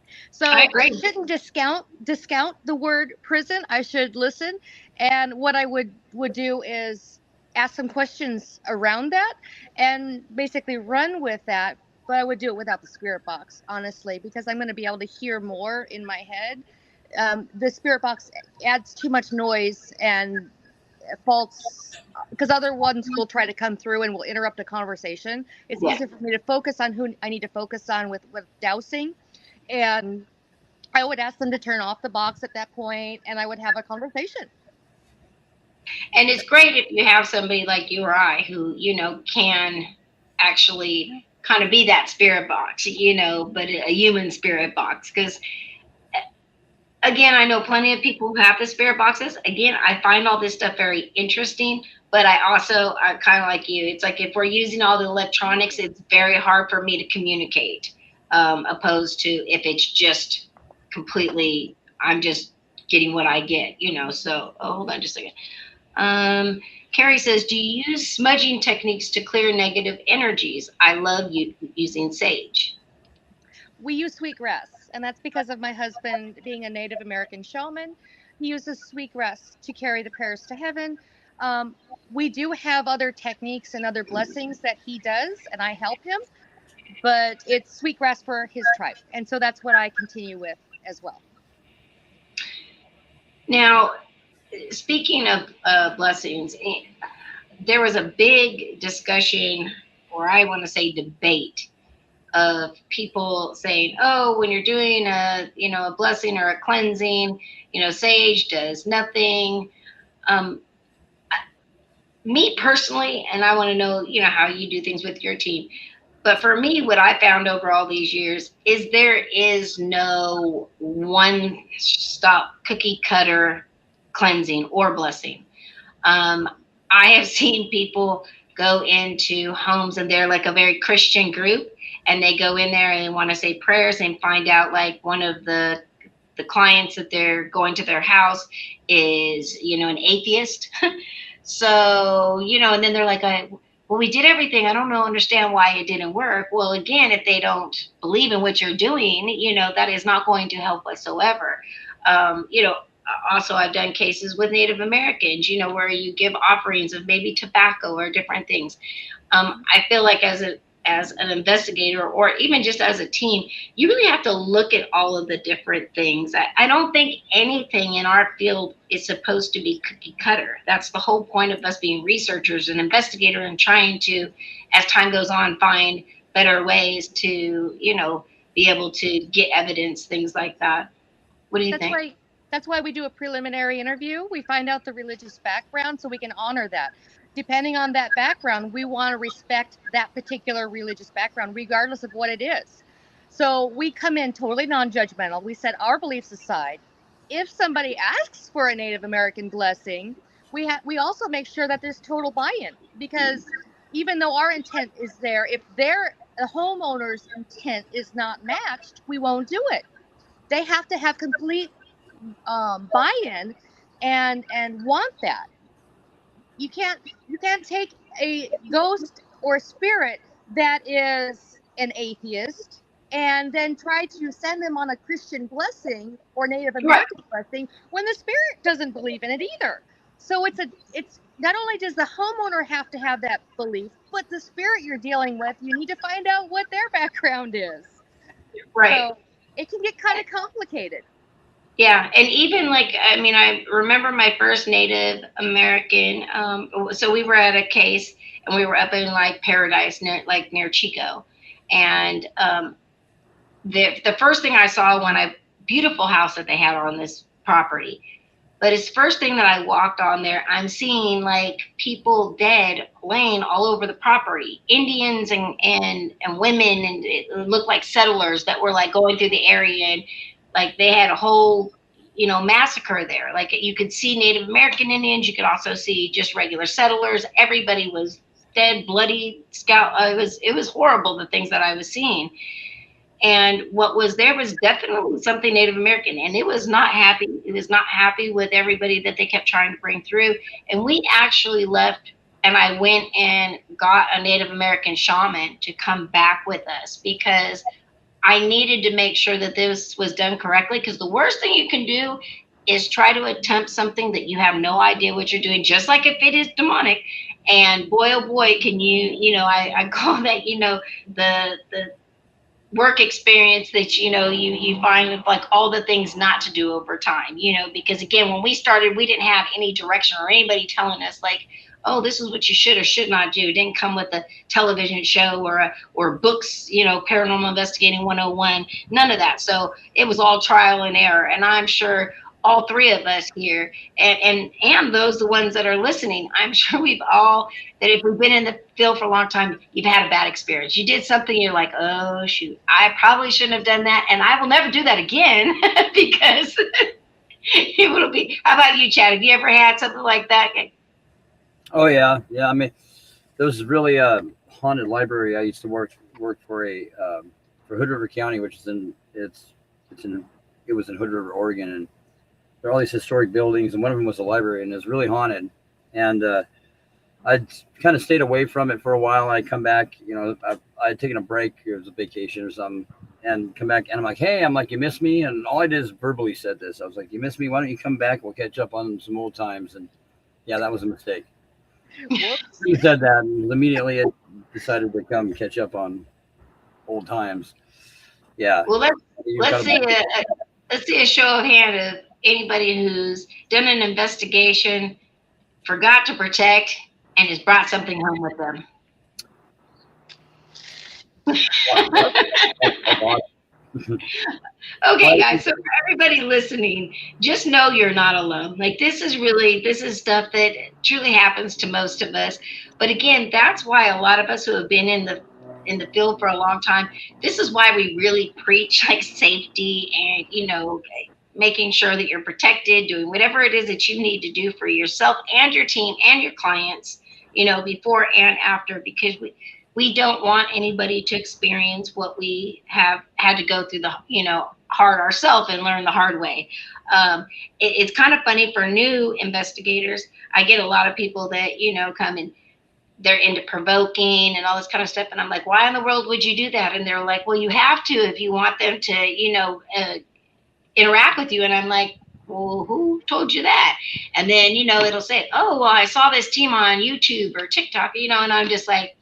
I So I agree. shouldn't discount the word prison. I should listen, and what I would do is ask some questions around that, and basically run with that. But I would do it without the spirit box, honestly, because I'm going to be able to hear more in my head. The spirit box adds too much noise and false, because other ones will try to come through and will interrupt the conversation. It's Yeah. easier for me to focus on who I need to focus on with dowsing, and I would ask them to turn off the box at that point, and I would have a conversation. And it's great if you have somebody like you or I who, can actually kind of be that spirit box, but a human spirit box. Because again, I know plenty of people who have the spirit boxes. Again, I find all this stuff very interesting, but I'm kind of like you. It's like if we're using all the electronics, it's very hard for me to communicate, opposed to if it's just completely, I'm just getting what I get. So, oh, hold on just a second. Um, Carrie says, do you use smudging techniques to clear negative energies? I love using sage. We use sweetgrass, and that's because of my husband being a Native American shaman. He uses sweetgrass to carry the prayers to heaven. Um, we do have other techniques and other blessings that he does, and I help him, but it's sweetgrass for his tribe. And so that's what I continue with as well. Now, speaking of blessings, there was a big discussion, or I want to say debate, of people saying, "Oh, when you're doing a blessing or a cleansing, sage does nothing." Um, Me personally, and I want to know, how you do things with your team. But for me, what I found over all these years is there is no one stop cookie cutter cleansing or blessing. Um, I have seen people go into homes and they're like a very Christian group, and they go in there and they want to say prayers and find out like one of the clients that they're going to their house is an atheist. So, and then they're like, well, we did everything. I don't know, understand why it didn't work. Well, again, if they don't believe in what you're doing, that is not going to help whatsoever. Also, I've done cases with Native Americans, where you give offerings of maybe tobacco or different things. I feel like as an investigator or even just as a team, you really have to look at all of the different things. I don't think anything in our field is supposed to be cookie cutter. That's the whole point of us being researchers and investigators and trying to, as time goes on, find better ways to, be able to get evidence, things like that. What do you That's think? why that's why we do a preliminary interview. We find out the religious background so we can honor that. Depending on that background, we want to respect that particular religious background regardless of what it is. So we come in totally non-judgmental. We set our beliefs aside. If somebody asks for a Native American blessing, we also make sure that there's total buy-in, because even though our intent is there, if their the homeowner's intent is not matched, we won't do it. They have to have complete buy-in and want that. You can't take a ghost or spirit that is an atheist and then try to send them on a Christian blessing or Native Right. American blessing when the spirit doesn't believe in it either. So it's not only does the homeowner have to have that belief, but the spirit you're dealing with, you need to find out what their background is. Right. So it can get kind of complicated. Yeah, and even like, I mean, I remember my first Native American. So we were at a case, and we were up in like Paradise, near Chico, and the first thing I saw when I beautiful house that they had on this property. But it's first thing that I walked on there, I'm seeing like people dead laying all over the property, Indians and women, and it looked like settlers that were like going through the area, and like they had a whole massacre there. Like you could see Native American Indians, you could also see just regular settlers. Everybody was dead, bloody, scalp. It was horrible, the things that I was seeing. And what was there was definitely something Native American, and it was not happy. It was not happy with everybody that they kept trying to bring through. And we actually left, and I went and got a Native American shaman to come back with us because I needed to make sure that this was done correctly. Because the worst thing you can do is try to attempt something that you have no idea what you're doing, just like if it is demonic. And boy, oh boy, can I call that, the work experience that you find with like all the things not to do over time, because again, when we started, we didn't have any direction or anybody telling us like, oh, this is what you should or should not do. It didn't come with a television show or books, paranormal investigating 101, none of that. So it was all trial and error. And I'm sure all three of us here, and those the ones that are listening, I'm sure we've all, that if we've been in the field for a long time, you've had a bad experience. You did something, you're like, oh shoot, I probably shouldn't have done that, and I will never do that again because it will be. How about you, Chad? Have you ever had something like that? Oh yeah, yeah. I mean, there was really a haunted library. I used to work for for Hood River County, which is it was in Hood River, Oregon, and there are all these historic buildings, and one of them was a library, and it was really haunted. And I'd kind of stayed away from it for a while. I'd come back, I'd taken a break. It was a vacation or something, and come back, and I'm like, hey, you miss me? And all I did is verbally said this. I was like, you miss me? Why don't you come back? We'll catch up on some old times. And yeah, that was a mistake. Whoops. He said that, and immediately it decided to come catch up on old times. Yeah. Well, let's see a show of hand of anybody who's done an investigation, forgot to protect, and has brought something home with them. Okay, guys, so for everybody listening, just know you're not alone. Like this is stuff that truly happens to most of us. But again, that's why a lot of us who have been in the field for a long time, this is why we really preach like safety and making sure that you're protected, doing whatever it is that you need to do for yourself and your team and your clients, before and after, because we don't want anybody to experience what we have had to go through hard ourselves and learn the hard way. It's kind of funny for new investigators. I get a lot of people that, come and they're into provoking and all this kind of stuff. And I'm like, why in the world would you do that? And they're like, well, you have to if you want them to, interact with you. And I'm like, well, who told you that? And then, it'll say, oh, well, I saw this team on YouTube or TikTok, and I'm just like,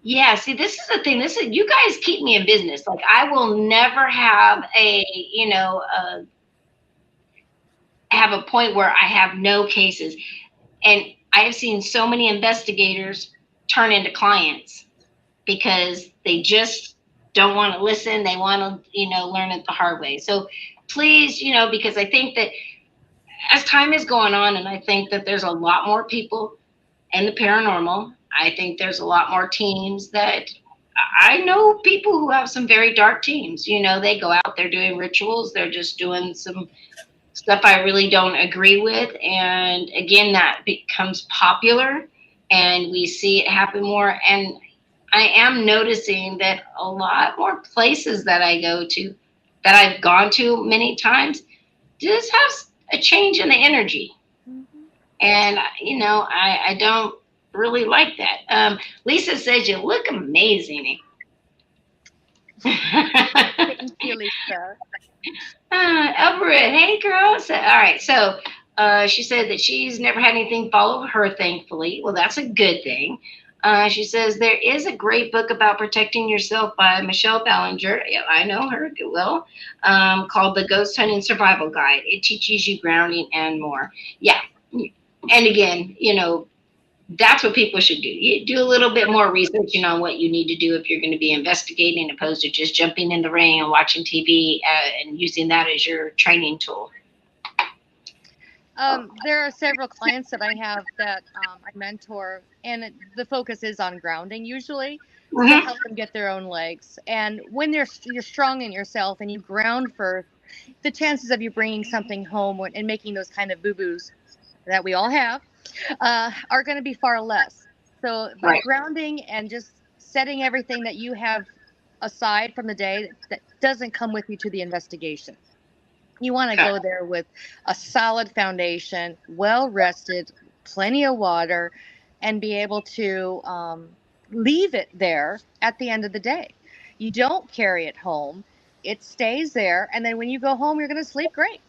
yeah, see, this is the thing. You guys keep me in business. Like I will never have have a point where I have no cases. And I have seen so many investigators turn into clients because they just don't want to listen. They want to, learn it the hard way. So please, because I think that as time is going on, and I think that there's a lot more people in the paranormal. I think there's a lot more teams that I know people who have some very dark teams. They go out, they're doing rituals, they're just doing some stuff I really don't agree with. And again, that becomes popular and we see it happen more. And I am noticing that a lot more places that I go to, that I've gone to many times, just have a change in the energy. Mm-hmm. And, I don't really like that. Lisa says you look amazing. Thank you, Lisa. Everett, hey girl. So, all right, so she said that she's never had anything follow her, thankfully. Well, that's a good thing. She says there is a great book about protecting yourself by Michelle Ballinger. Yeah, I know her well. Called The Ghost Hunting Survival Guide. It teaches you grounding and more. Yeah, and again, that's what people should do. You do a little bit more researching on what you need to do if you're going to be investigating, opposed to just jumping in the ring and watching TV and using that as your training tool. There are several clients that I have that I mentor, and the focus is on grounding usually, to help them get their own legs. And when you're strong in yourself and you ground first, the chances of you bringing something home and making those kind of boo-boos that we all have are going to be far less. So by grounding and just setting everything that you have aside from the day that doesn't come with you to the investigation. You want to Okay. go there with a solid foundation, well rested, plenty of water, and be able to leave it there at the end of the day. You don't carry it home, it stays there. And then when you go home, you're going to sleep great.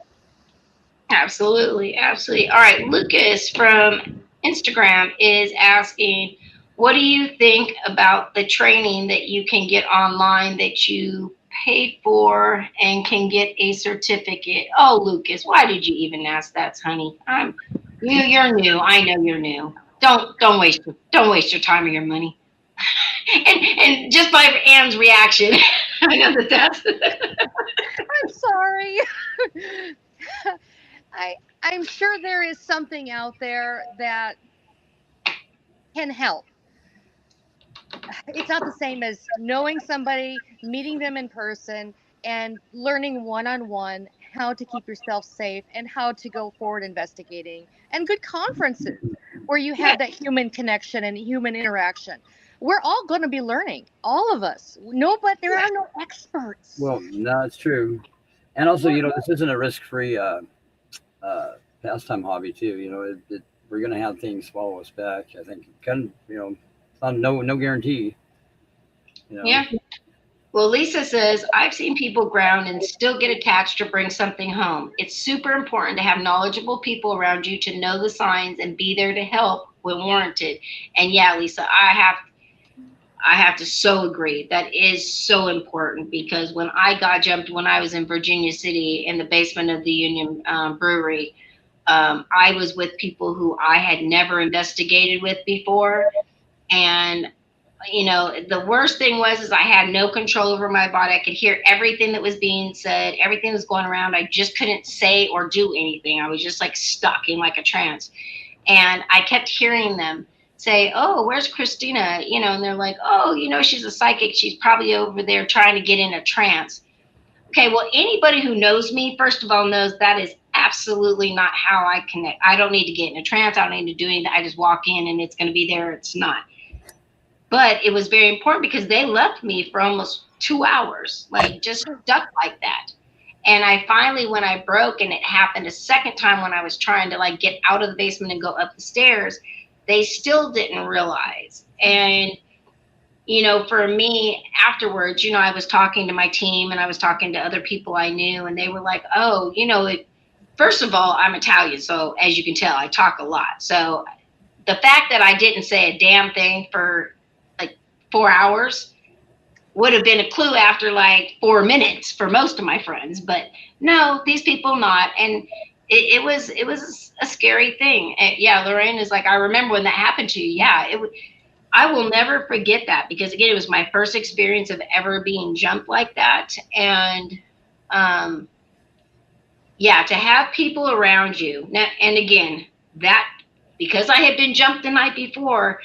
Absolutely, absolutely. All right, Lucas from Instagram is asking, what do you think about the training that you can get online that you pay for and can get a certificate? Oh, Lucas, why did you even ask that, honey? You're new. I know you're new. Don't waste your time or your money. And just by Anne's reaction, I know that's I'm sorry. I'm sure there is something out there that can help. It's not the same as knowing somebody, meeting them in person, and learning one on one how to keep yourself safe and how to go forward investigating, and good conferences where you yeah. have that human connection and human interaction. We're all going to be learning, all of us. No, but there are no experts. Well, no, it's true. And also, We're, this isn't a risk-free uh, pastime hobby too. We're gonna have things follow us back. I think kind of, it's not, no guarantee. You know, Yeah. Well, Lisa says, I've seen people ground and still get attached or bring something home. It's super important to have knowledgeable people around you to know the signs and be there to help when warranted. And yeah, Lisa, I have to so agree. That is so important because when I got jumped when I was in Virginia City in the basement of the Union Brewery, I was with people who I had never investigated with before. And the worst thing was is I had no control over my body. I could hear everything that was being said, everything that was going around. I just couldn't say or do anything. I was just like stuck in like a trance. And I kept hearing them say, "Oh, where's Christina?" And they're like, "Oh, she's a psychic. She's probably over there trying to get in a trance." Okay, well, anybody who knows me, first of all, knows that is absolutely not how I connect. I don't need to get in a trance. I don't need to do anything. I just walk in and it's going to be there. It's not. But it was very important because they left me for almost 2 hours, like just stuck like that. And I finally, when I broke, and it happened a second time when I was trying to like get out of the basement and go up the stairs, they still didn't realize. And, for me afterwards, I was talking to my team and I was talking to other people I knew, and they were like, oh, first of all, I'm Italian. So as you can tell, I talk a lot. So the fact that I didn't say a damn thing for like 4 hours would have been a clue after like 4 minutes for most of my friends, but no, these people not. And it was a scary thing. And yeah, Lorraine is like, I remember when that happened to you. Yeah, I will never forget that because again, it was my first experience of ever being jumped like that. And yeah, to have people around you now, and again, that because I had been jumped the night before,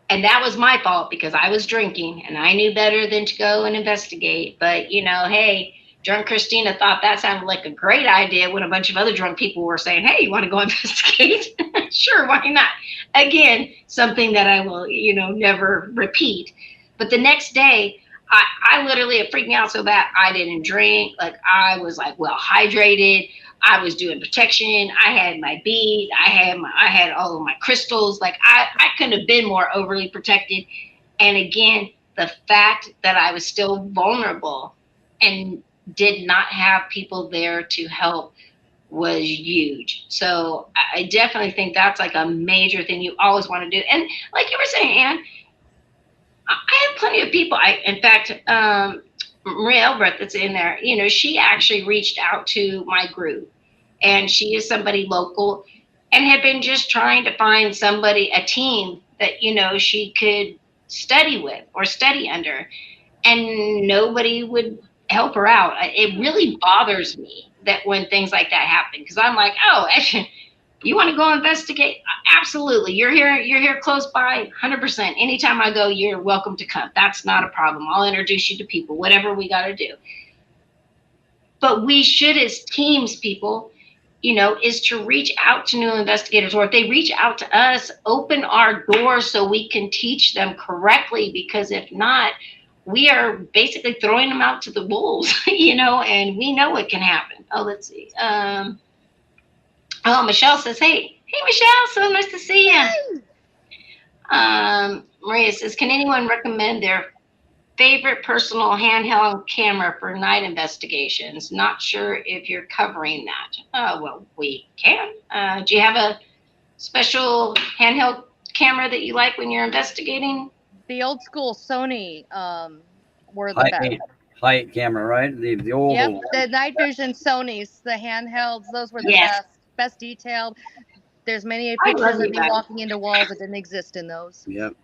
and that was my fault because I was drinking and I knew better than to go and investigate. But, hey, drunk Christina thought that sounded like a great idea when a bunch of other drunk people were saying, hey, you want to go investigate? Sure, why not? Again, something that I will, never repeat. But the next day, I literally, it freaked me out so bad. I didn't drink. Like, I was like well hydrated. I was doing protection. I had my bead. I had all of my crystals. Like I couldn't have been more overly protected. And again, the fact that I was still vulnerable and did not have people there to help was huge. So I definitely think that's like a major thing you always want to do. And like you were saying, Anne, I have plenty of people. In fact, Maria Elbrecht that's in there, she actually reached out to my group, and she is somebody local and had been just trying to find somebody, a team that, she could study with or study under, and nobody would help her out. It really bothers me that when things like that happen, because I'm like, oh, you want to go investigate? Absolutely. You're here close by, 100%. Anytime I go, you're welcome to come. That's not a problem. I'll introduce you to people, whatever we got to do. But we should, as teams, people, is to reach out to new investigators, or if they reach out to us, open our doors so we can teach them correctly. Because if not, we are basically throwing them out to the wolves, and we know what can happen. Oh, let's see. Oh, Michelle says, hey, Michelle, so nice to see you. Maria says, can anyone recommend their favorite personal handheld camera for night investigations? Not sure if you're covering that. Well, we can. Do you have a special handheld camera that you like when you're investigating? The old school Sony were the Height, best. height camera, right? The old. Yep, the night vision Sonys, the handhelds, those were the Yes, best detailed. There's many I pictures love of you me guys. walking into walls that didn't exist in those. Yep.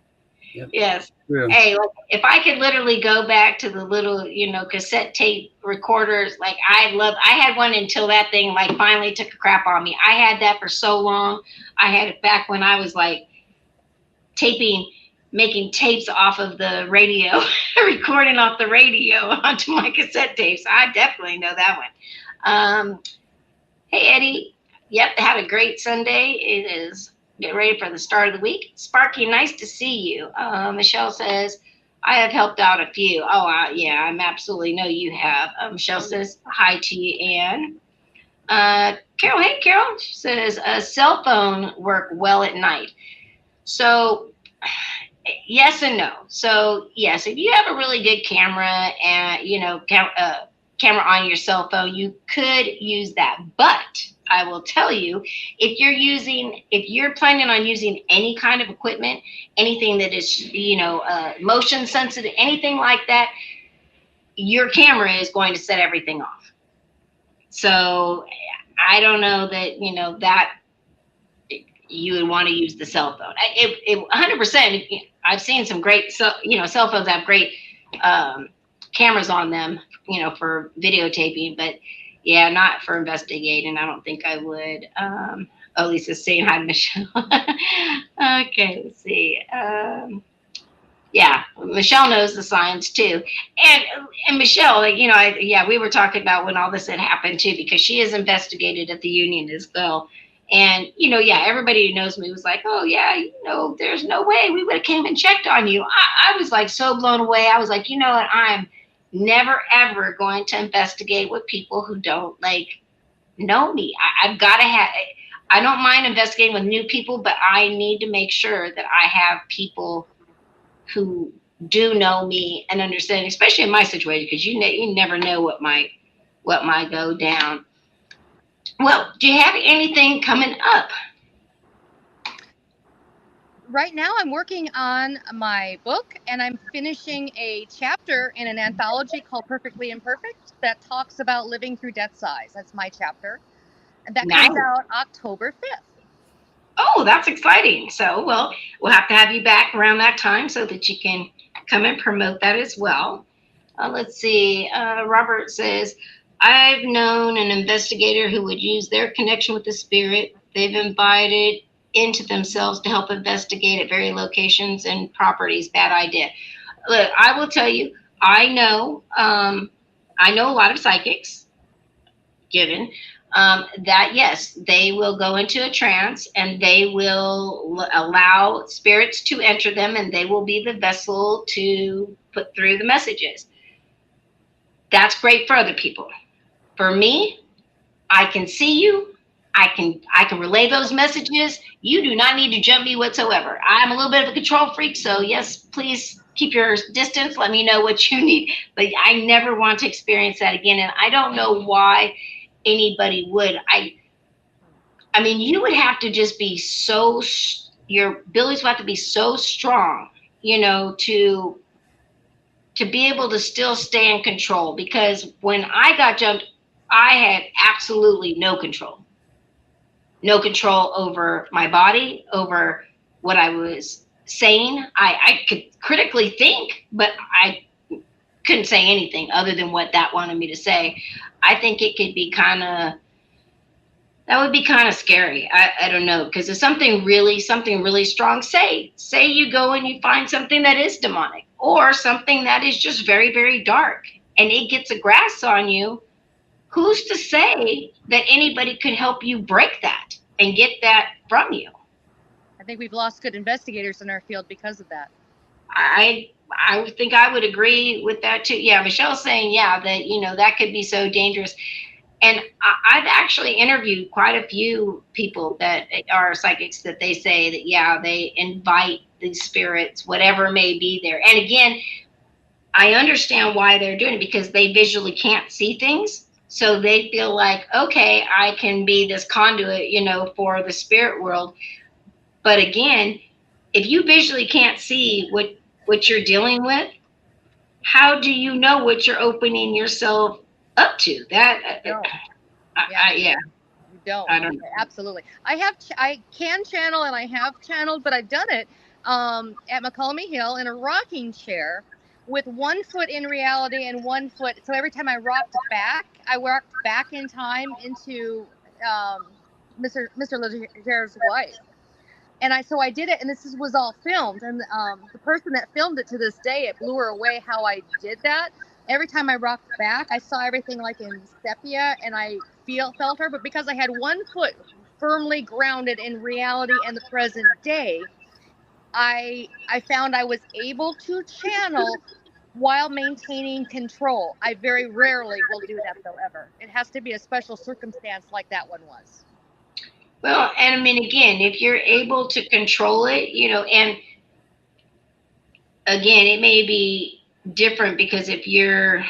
Yes. True. Hey, like, if I could literally go back to the little, cassette tape recorders, like I had one until that thing like finally took a crap on me. I had that for so long. I had it back when I was like making tapes off of the radio, recording off the radio onto my cassette tapes. I definitely know that one. Hey, Eddie. Yep, had a great Sunday. It is getting ready for the start of the week. Sparky, nice to see you. Michelle says, I have helped out a few. Oh, yeah, I'm absolutely know you have. Michelle says, hi to you, Ann. Carol, hey, Carol. She says, cell phone work well at night. So, yes and no. So, yes, if you have a really good camera and, camera on your cell phone, you could use that. But I will tell you, if you're planning on using any kind of equipment, anything that is, motion sensitive, anything like that, your camera is going to set everything off. So I don't know that, that you would want to use the cell phone. It 100%. I've seen some great, cell phones have great cameras on them, for videotaping, but yeah, not for investigating. I don't think I would. Lisa's saying hi, Michelle. Okay, let's see. Yeah, Michelle knows the signs too, and Michelle, we were talking about when all this had happened too, because she is investigated at the union as well. And everybody who knows me was like, oh yeah, there's no way we would have came and checked on you. I was like so blown away. I was like, you know what, I'm never ever going to investigate with people who don't know me. I've got to have. I don't mind investigating with new people, but I need to make sure that I have people who do know me and understand, especially in my situation, because you never know what might go down. Well, do you have anything coming up? Right now, I'm working on my book, and I'm finishing a chapter in an anthology called Perfectly Imperfect that talks about living through death size. That's my chapter. And that Nice. comes out October 5th. Oh, that's exciting. So, well, we'll have to have you back around that time so that you can come and promote that as well. Let's see. Robert says, I've known an investigator who would use their connection with the spirit they've invited into themselves to help investigate at various locations and properties. Bad idea. Look, I will tell you, I know a lot of psychics, given that yes, they will go into a trance and they will allow spirits to enter them, and they will be the vessel to put through the messages. That's great for other people. For me, I can see you. I can relay those messages. You do not need to jump me whatsoever. I'm a little bit of a control freak, so yes, please keep your distance. Let me know what you need. But I never want to experience that again, and I don't know why anybody would. I mean, you would have to just be so, your abilities would have to be so strong, to be able to still stay in control. Because when I got jumped, I had absolutely no control over my body, over what I was saying. I could critically think, but I couldn't say anything other than what that wanted me to say. I think it could be that would be kind of scary. I don't know, because if something really strong, say you go and you find something that is demonic, or something that is just very, very dark, and it gets a grasp on you, who's to say that anybody could help you break that and get that from you? I think we've lost good investigators in our field because of that. I I think I would agree with that too. Yeah, Michelle's saying, yeah, that that could be so dangerous. And I've actually interviewed quite a few people that are psychics that they say that, yeah, they invite these spirits, whatever may be there. And again, I understand why they're doing it, because they visually can't see things. So they feel like, okay, I can be this conduit, for the spirit world. But again, if you visually can't see what you're dealing with, how do you know what you're opening yourself up to? That, No. yeah, You don't. I don't know. Absolutely. I can channel and I have channeled, but I've done it at McCulmy Hill in a rocking chair with 1 foot in reality and 1 foot. So every time I walked back in time into Mr. Leger's wife. And I did it, and was all filmed. And the person that filmed it, to this day, it blew her away how I did that. Every time I rocked back, I saw everything like in sepia, and I felt her. But because I had 1 foot firmly grounded in reality and the present day, I found I was able to channel while maintaining control. I very rarely will do that, though, ever. It has to be a special circumstance like that one was. Well, and I mean, again, if you're able to control it, and again, it may be different, because if you're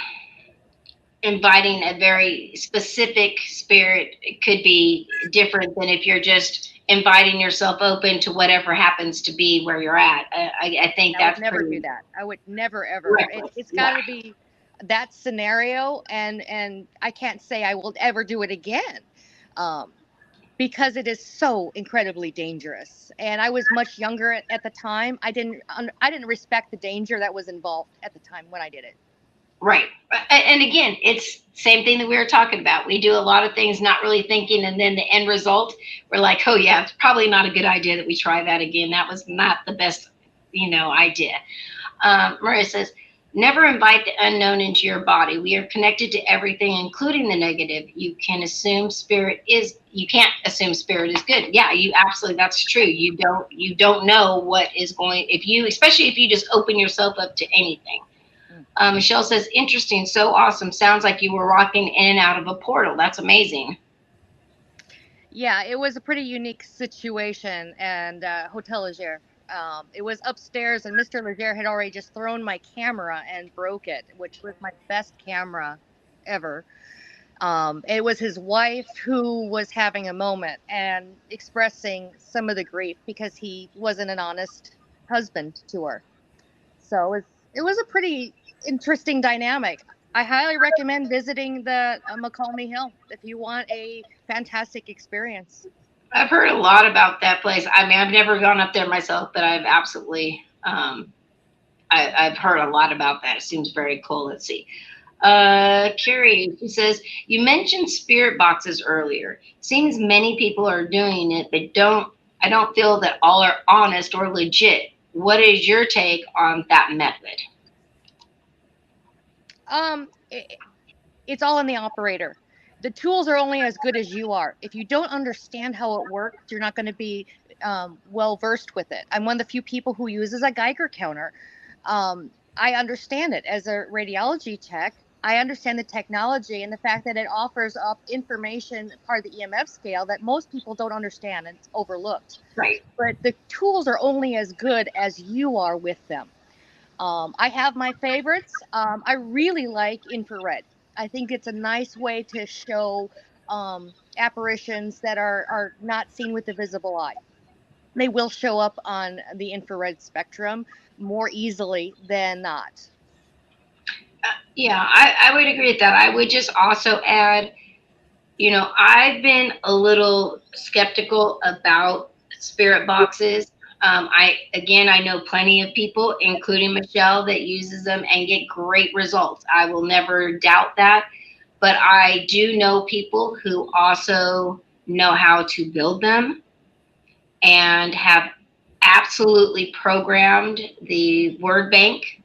inviting a very specific spirit, it could be different than if you're just inviting yourself open to whatever happens to be where you're at. I think I would that's never pretty do that. I would never ever. right. It's got Yeah. to be that scenario, and I can't say I will ever do it again, um, because it is so incredibly dangerous. And I was much younger at the time. I didn't respect the danger that was involved at the time when I did it. Right. And again, it's same thing that we were talking about. We do a lot of things not really thinking, and then the end result, we're like, oh yeah, it's probably not a good idea that we try that again. That was not the best, idea. Maria says, never invite the unknown into your body. We are connected to everything, including the negative. You can't assume spirit is good. Yeah, you absolutely, that's true. You don't know what is going, especially if you just open yourself up to anything. Michelle says, interesting, so awesome. Sounds like you were walking in and out of a portal. That's amazing. Yeah, it was a pretty unique situation, and Hotel Leger. It was upstairs, and Mr. Leger had already just thrown my camera and broke it, which was my best camera ever. It was his wife who was having a moment and expressing some of the grief because he wasn't an honest husband to her. So it was a pretty interesting dynamic. I highly recommend visiting the McCulmy Hill if you want a fantastic experience. I've heard a lot about that place. I mean, I've never gone up there myself, but I've absolutely, I've heard a lot about that. It seems very cool. Let's see. Carrie, she says, you mentioned spirit boxes earlier. Seems many people are doing it, but I don't feel that all are honest or legit. What is your take on that method? It's all in the operator. The tools are only as good as you are. If you don't understand how it works, you're not going to be well versed with it. I'm one of the few people who uses a Geiger counter. I understand it as a radiology tech. I understand the technology and the fact that it offers up information, part of the EMF scale, that most people don't understand and it's overlooked. Right. But the tools are only as good as you are with them. I have my favorites. I really like infrared. I think it's a nice way to show apparitions that are not seen with the visible eye. They will show up on the infrared spectrum more easily than not. Yeah, I would agree with that. I would just also add, I've been a little skeptical about spirit boxes. I know plenty of people, including Michelle, that uses them and get great results. I will never doubt that. But I do know people who also know how to build them and have absolutely programmed the word bank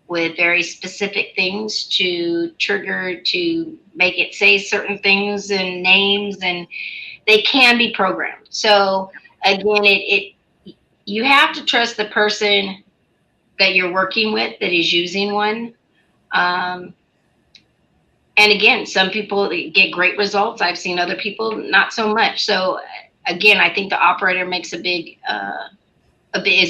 with very specific things to trigger, to make it say certain things and names, and they can be programmed. So again, you have to trust the person that you're working with that is using one. Um, and again, some people get great results. I've seen other people not so much. So again, I think the operator makes is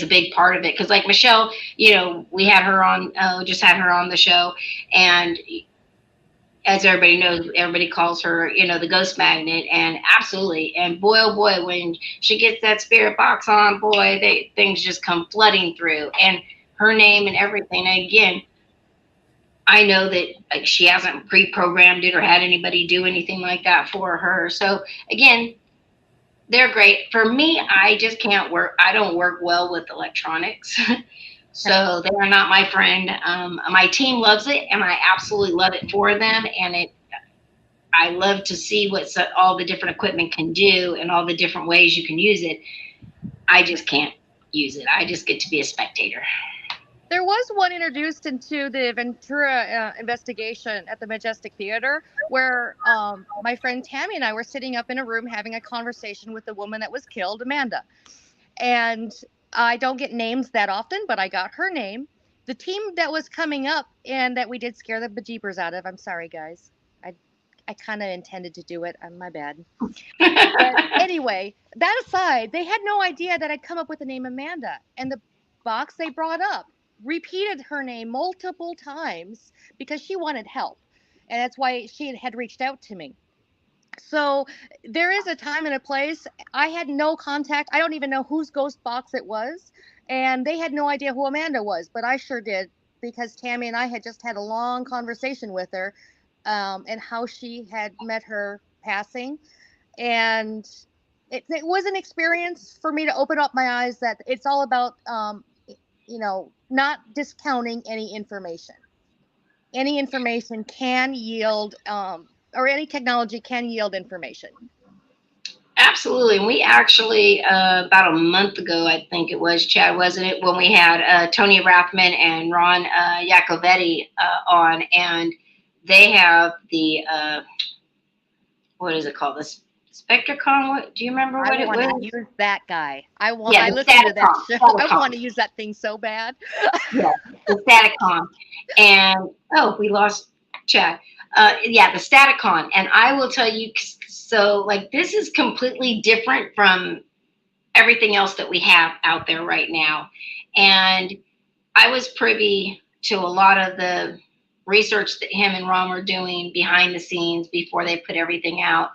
a big part of it, because like Michelle, we had her on, just had her on the show, and as everybody knows, everybody calls her, the ghost magnet, and absolutely, and boy, oh boy, when she gets that spirit box on, boy, things just come flooding through, and her name and everything. And again, I know that, like, she hasn't pre-programmed it or had anybody do anything like that for her. So again, they're great. For me, I just can't work. I don't work well with electronics. So they are not my friend. My team loves it, and I absolutely love it for them. And I love to see what all the different equipment can do and all the different ways you can use it. I just can't use it. I just get to be a spectator. There was one introduced into the Ventura investigation at the Majestic Theater where my friend Tammy and I were sitting up in a room having a conversation with the woman that was killed, Amanda. And I don't get names that often, but I got her name. The team that was coming up and that we did scare the bejeepers out of. I'm sorry, guys. I kind of intended to do it. My bad. But anyway, that aside, they had no idea that I'd come up with the name Amanda. And the box they brought up repeated her name multiple times because she wanted help. And that's why she had reached out to me. So there is a time and a place. I had no contact. I don't even know whose ghost box it was. And they had no idea who Amanda was, but I sure did, because Tammy and I had just had a long conversation with her, and how she had met her passing. And it was an experience for me to open up my eyes that it's all about, not discounting any information. Any information can yield, or any technology can yield information. Absolutely. And we actually, about a month ago, I think it was, Chad, wasn't it, when we had Tony Rathman and Ron Iacovetti on, and they have the, what is it called? The Spectracon? What, do you remember I what it want was? to use that guy. Yeah, I the listened to that Staticon. show. I Staticon. want to use that thing so bad. Yeah, the Staticon. And, oh, we lost Chad. Yeah, the Staticon. And I will tell you, so, like, this is completely different from everything else that we have out there right now. And I was privy to a lot of the research that him and Ron were doing behind the scenes before they put everything out.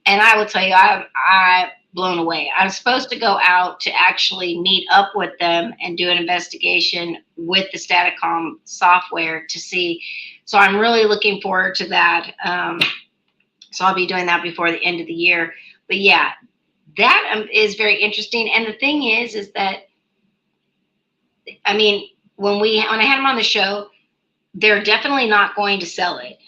And I will tell you, I blown away. I was supposed to go out to actually meet up with them and do an investigation with the Staticom software to see. So I'm really looking forward to that. So I'll be doing that before the end of the year. But yeah, that is very interesting. And the thing is that, I mean, when I had them on the show, they're definitely not going to sell it.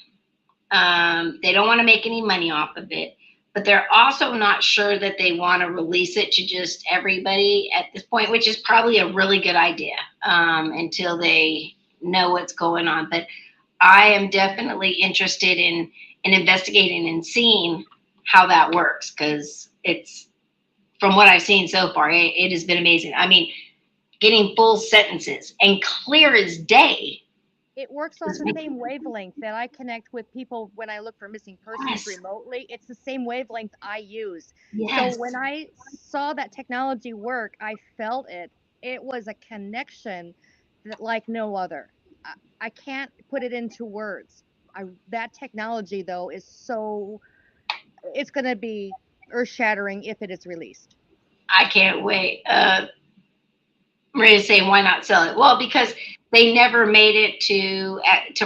They don't want to make any money off of it, but they're also not sure that they want to release it to just everybody at this point, which is probably a really good idea, until they know what's going on. But I am definitely interested in investigating and seeing how that works, because it's, from what I've seen so far, it has been amazing. I mean, getting full sentences and clear as day. It works off the same wavelength that I connect with people when I look for missing persons Yes. remotely. It's the same wavelength I use. Yes. So when I saw that technology work, I felt it. It was a connection that like no other. I can't put it into words. That technology though is so, it's going to be earth shattering if it is released. I can't wait. Maria's saying, why not sell it? Well, because they never made it to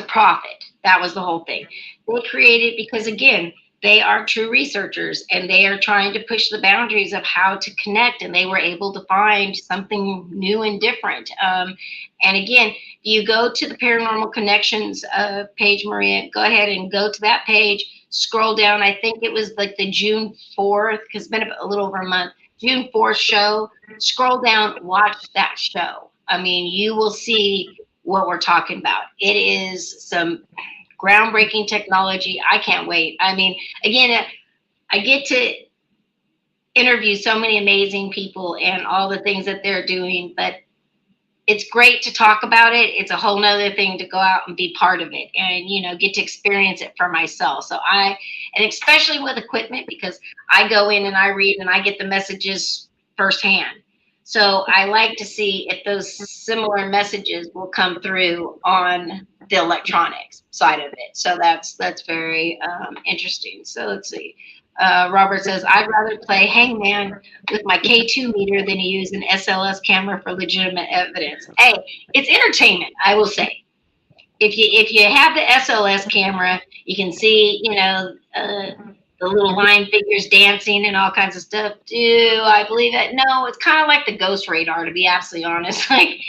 profit. That was the whole thing. They created, because again, they are true researchers and they are trying to push the boundaries of how to connect, and they were able to find something new and different. And again, you go to the Paranormal Connections page, Maria, go ahead and go to that page, scroll down. I think it was like the June 4th, because it's been a little over a month, June 4th show. Scroll down, watch that show. I mean, you will see what we're talking about. It is some groundbreaking technology. I can't wait. I mean, again, I get to interview so many amazing people and all the things that they're doing, but it's great to talk about it. It's a whole nother thing to go out and be part of it and, get to experience it for myself. And especially with equipment, because I go in and I read and I get the messages firsthand. So I like to see if those similar messages will come through on the electronics side of it. So that's very interesting. So let's see. Robert says, I'd rather play hangman with my K2 meter than use an SLS camera for legitimate evidence. Hey, it's entertainment, I will say. If you have the SLS camera, you can see, the little line figures dancing and all kinds of stuff. Do I believe that? No, it's kind of like the ghost radar, to be absolutely honest. Like,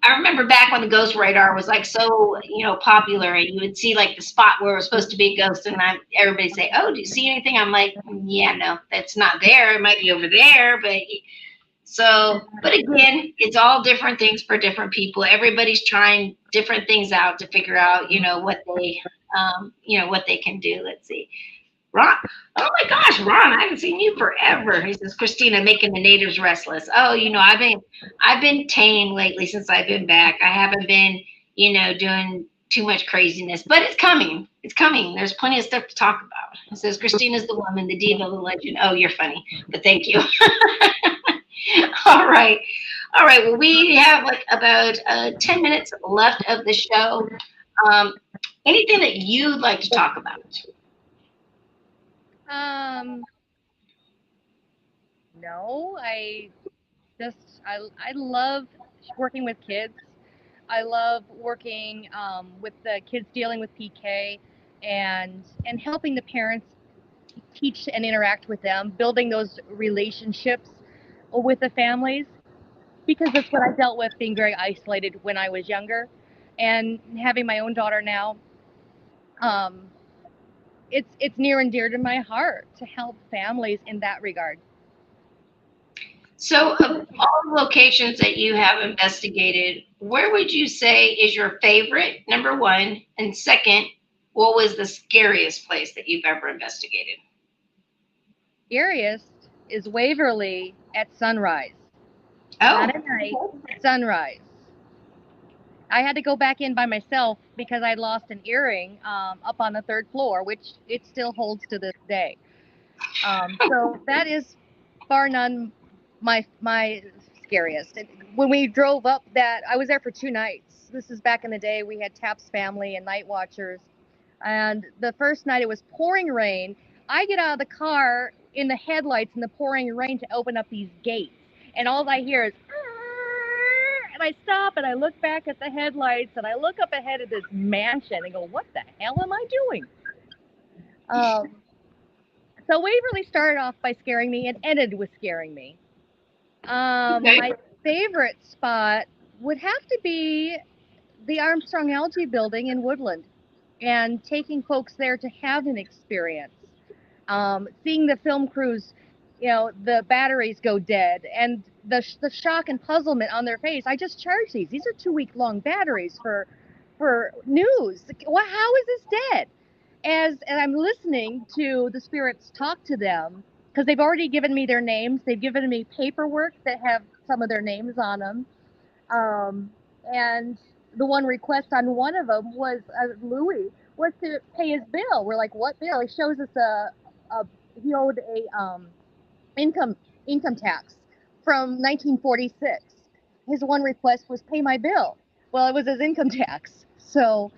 I remember back when the ghost radar was like so, popular, and you would see like the spot where it was supposed to be a ghost, and everybody say, "Oh, do you see anything?" I'm like, "Yeah, no, that's not there. It might be over there." But again, it's all different things for different people. Everybody's trying different things out to figure out, what they can do. Let's see. Ron, oh my gosh, Ron, I haven't seen you forever. He says, Christina, making the natives restless. Oh, I've been tame lately since I've been back. I haven't been, doing too much craziness, but it's coming. It's coming. There's plenty of stuff to talk about. He says, Christina's the woman, the diva, the legend. Oh, you're funny, but thank you. All right. All right. Well, we have like about 10 minutes left of the show. Um, Anything that you'd like to talk about? No, I love working with kids. I love working with the kids dealing with PK and helping the parents teach and interact with them, building those relationships with the families, because that's what I dealt with, being very isolated when I was younger, and having my own daughter now. Um, it's near and dear to my heart to help families in that regard. So, of all the locations that you have investigated, where would you say is your favorite, number one? And second, what was the scariest place that you've ever investigated? Scariest is Waverly at sunrise, Oh, not at night, sunrise. I had to go back in by myself because I lost an earring up on the third floor, which it still holds to this day. So that is bar none my scariest. And when we drove up that, I was there for 2 nights. This is back in the day. We had Taps family and night watchers. And the first night it was pouring rain. I get out of the car in the headlights in the pouring rain to open up these gates. And all I hear is, and I stop and I look back at the headlights and I look up ahead at this mansion and go, what the hell am I doing? So Waverly started off by scaring me and ended with scaring me. okay. My favorite spot would have to be the Armstrong Algae Building in Woodland, and taking folks there to have an experience. Seeing the film crews, the batteries go dead, and the shock and puzzlement on their face. I just charged these. These are 2-week long batteries for news. How is this dead? And I'm listening to the spirits talk to them, because they've already given me their names. They've given me paperwork that have some of their names on them. And the one request on one of them was Louis was to pay his bill. We're like, what bill? He shows us he owed a income tax from 1946. His one request was pay my bill. Well, it was his income tax. So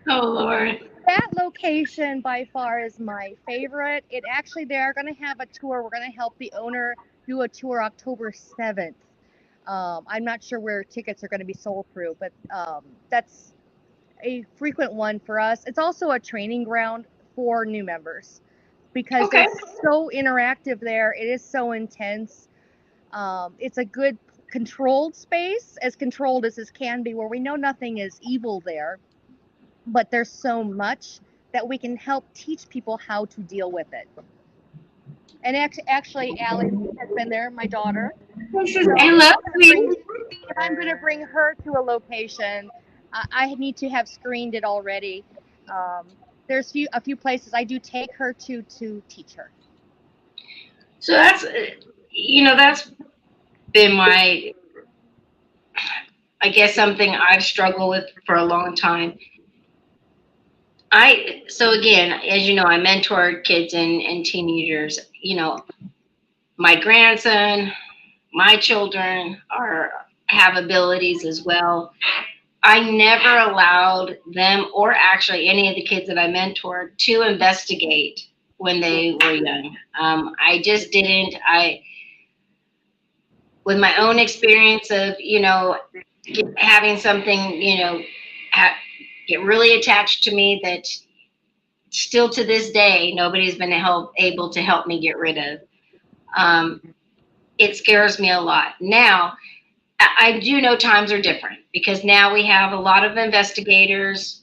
Oh, Lord. that location by far is my favorite. It actually, they are going to have a tour. We're going to help the owner do a tour October 7th. I'm not sure where tickets are going to be sold through, but that's a frequent one for us. It's also a training ground for new members, because Okay. they're so interactive there. It is so intense. It's a good controlled space, as controlled as this can be, where we know nothing is evil there, but there's so much that we can help teach people how to deal with it. And actually, Allie has been there, my daughter. I love you. If I'm going to bring her to a location, I need to have screened it already. There's a few places I do take her to teach her. So that's been my I guess something I've struggled with for a long time. So again, as you know, I mentor kids and teenagers. You know, my grandson, my children are have abilities as well. I never allowed them, or actually any of the kids that I mentored, to investigate when they were young. I just didn't. With my own experience of, having something, ha- get really attached to me that still to this day nobody's been able to help me get rid of. Um, it scares me a lot. Now, I do know times are different because now we have a lot of investigators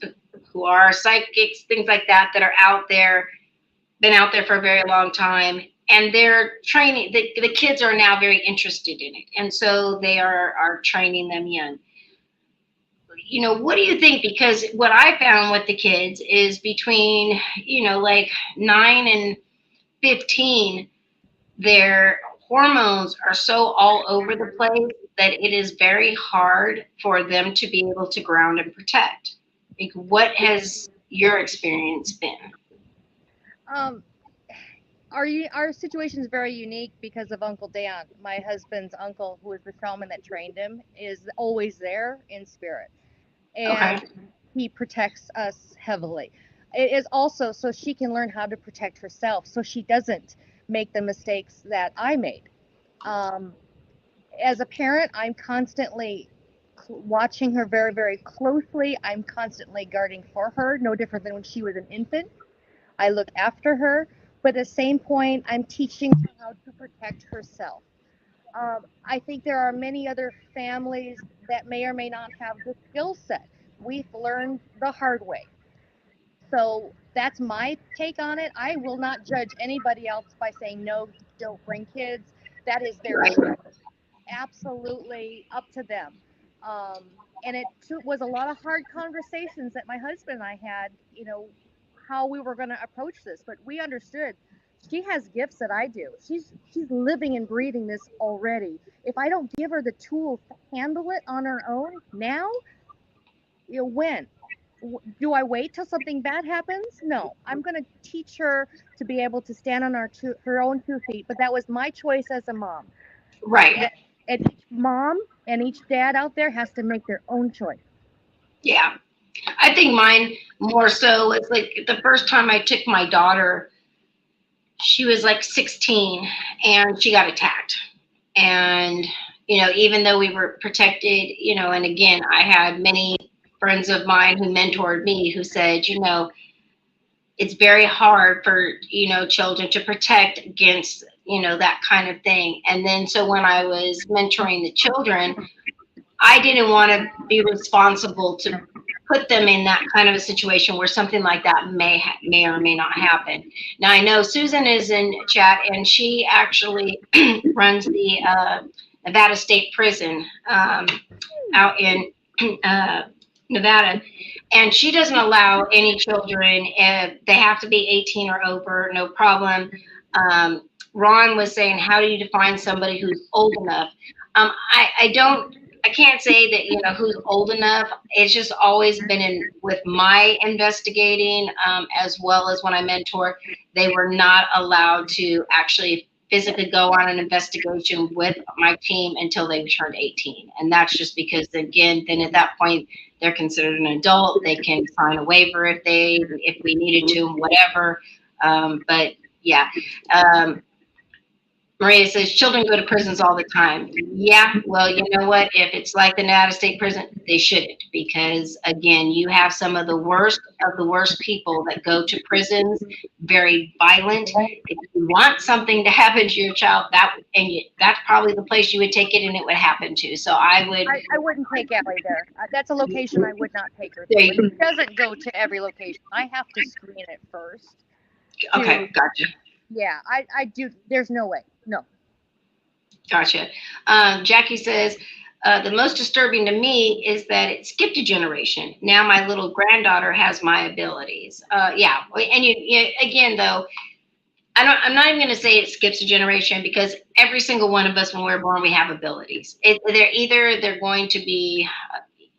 who are psychics, things like that, that are out there, been out there for a very long time, and they're training. The kids are now very interested in it, and so they are training them young. What do you think? Because what I found with the kids is between, like 9 and 15, their hormones are so all over the place that it is very hard for them to be able to ground and protect. Like, what has your experience been? Um, our situation is very unique because of Uncle Dan. My husband's uncle, who is the shaman that trained him, is always there in spirit, Okay. and he protects us heavily. It is also so she can learn how to protect herself, so she doesn't make the mistakes that I made. Um, as a parent, I'm constantly watching her very, very closely. I'm constantly guarding for her, no different than when she was an infant. I look after her, but at the same point, I'm teaching her how to protect herself. I think there are many other families that may or may not have the skill set. We've learned the hard way. So that's my take on it. I will not judge anybody else by saying, no, don't bring kids. That is their Right. choice, absolutely up to them. And was a lot of hard conversations that my husband and I had, how we were going to approach this, but we understood she has gifts that I do. She's living and breathing this already. If I don't give her the tools to handle it on her own now, when? Do I wait till something bad happens? No, I'm going to teach her to be able to stand on her own 2 feet. But that was my choice as a mom. Right. And each mom and each dad out there has to make their own choice. Yeah. I think mine more so was like the first time I took my daughter, she was like 16 and she got attacked. And, even though we were protected, and again, I had many friends of mine who mentored me who said, it's very hard for, children to protect against, that kind of thing. And then so when I was mentoring the children, I didn't want to be responsible to put them in that kind of a situation where something like that may or may not happen. Now I know Susan is in chat, and she actually runs the Nevada State Prison out in uh, Nevada, and she doesn't allow any children. They have to be 18 or over, no problem. Ron was saying, how do you define somebody who's old enough? I don't. I can't say that who's old enough. It's just always been in with my investigating, as well as when I mentor. They were not allowed to actually physically go on an investigation with my team until they turned 18, and that's just because again, then at that point they're considered an adult. They can sign a waiver if we needed to, whatever. But yeah. Maria says children go to prisons all the time. Yeah, well, you know what? If it's like the Nevada State Prison, they shouldn't, because again, you have some of the worst people that go to prisons, very violent. If you want something to happen to your child, that's probably the place you would take it, and it would happen to. So I wouldn't take Ellie there. That's a location I would not take her to. But she doesn't go to every location. I have to screen it first. Okay, gotcha. Yeah, I do. There's no way. No. Gotcha. Jackie says, the most disturbing to me is that it skipped a generation. Now my little granddaughter has my abilities. Yeah. And again, though, I'm not even going to say it skips a generation, because every single one of us, when we're born, we have abilities. They're going to be,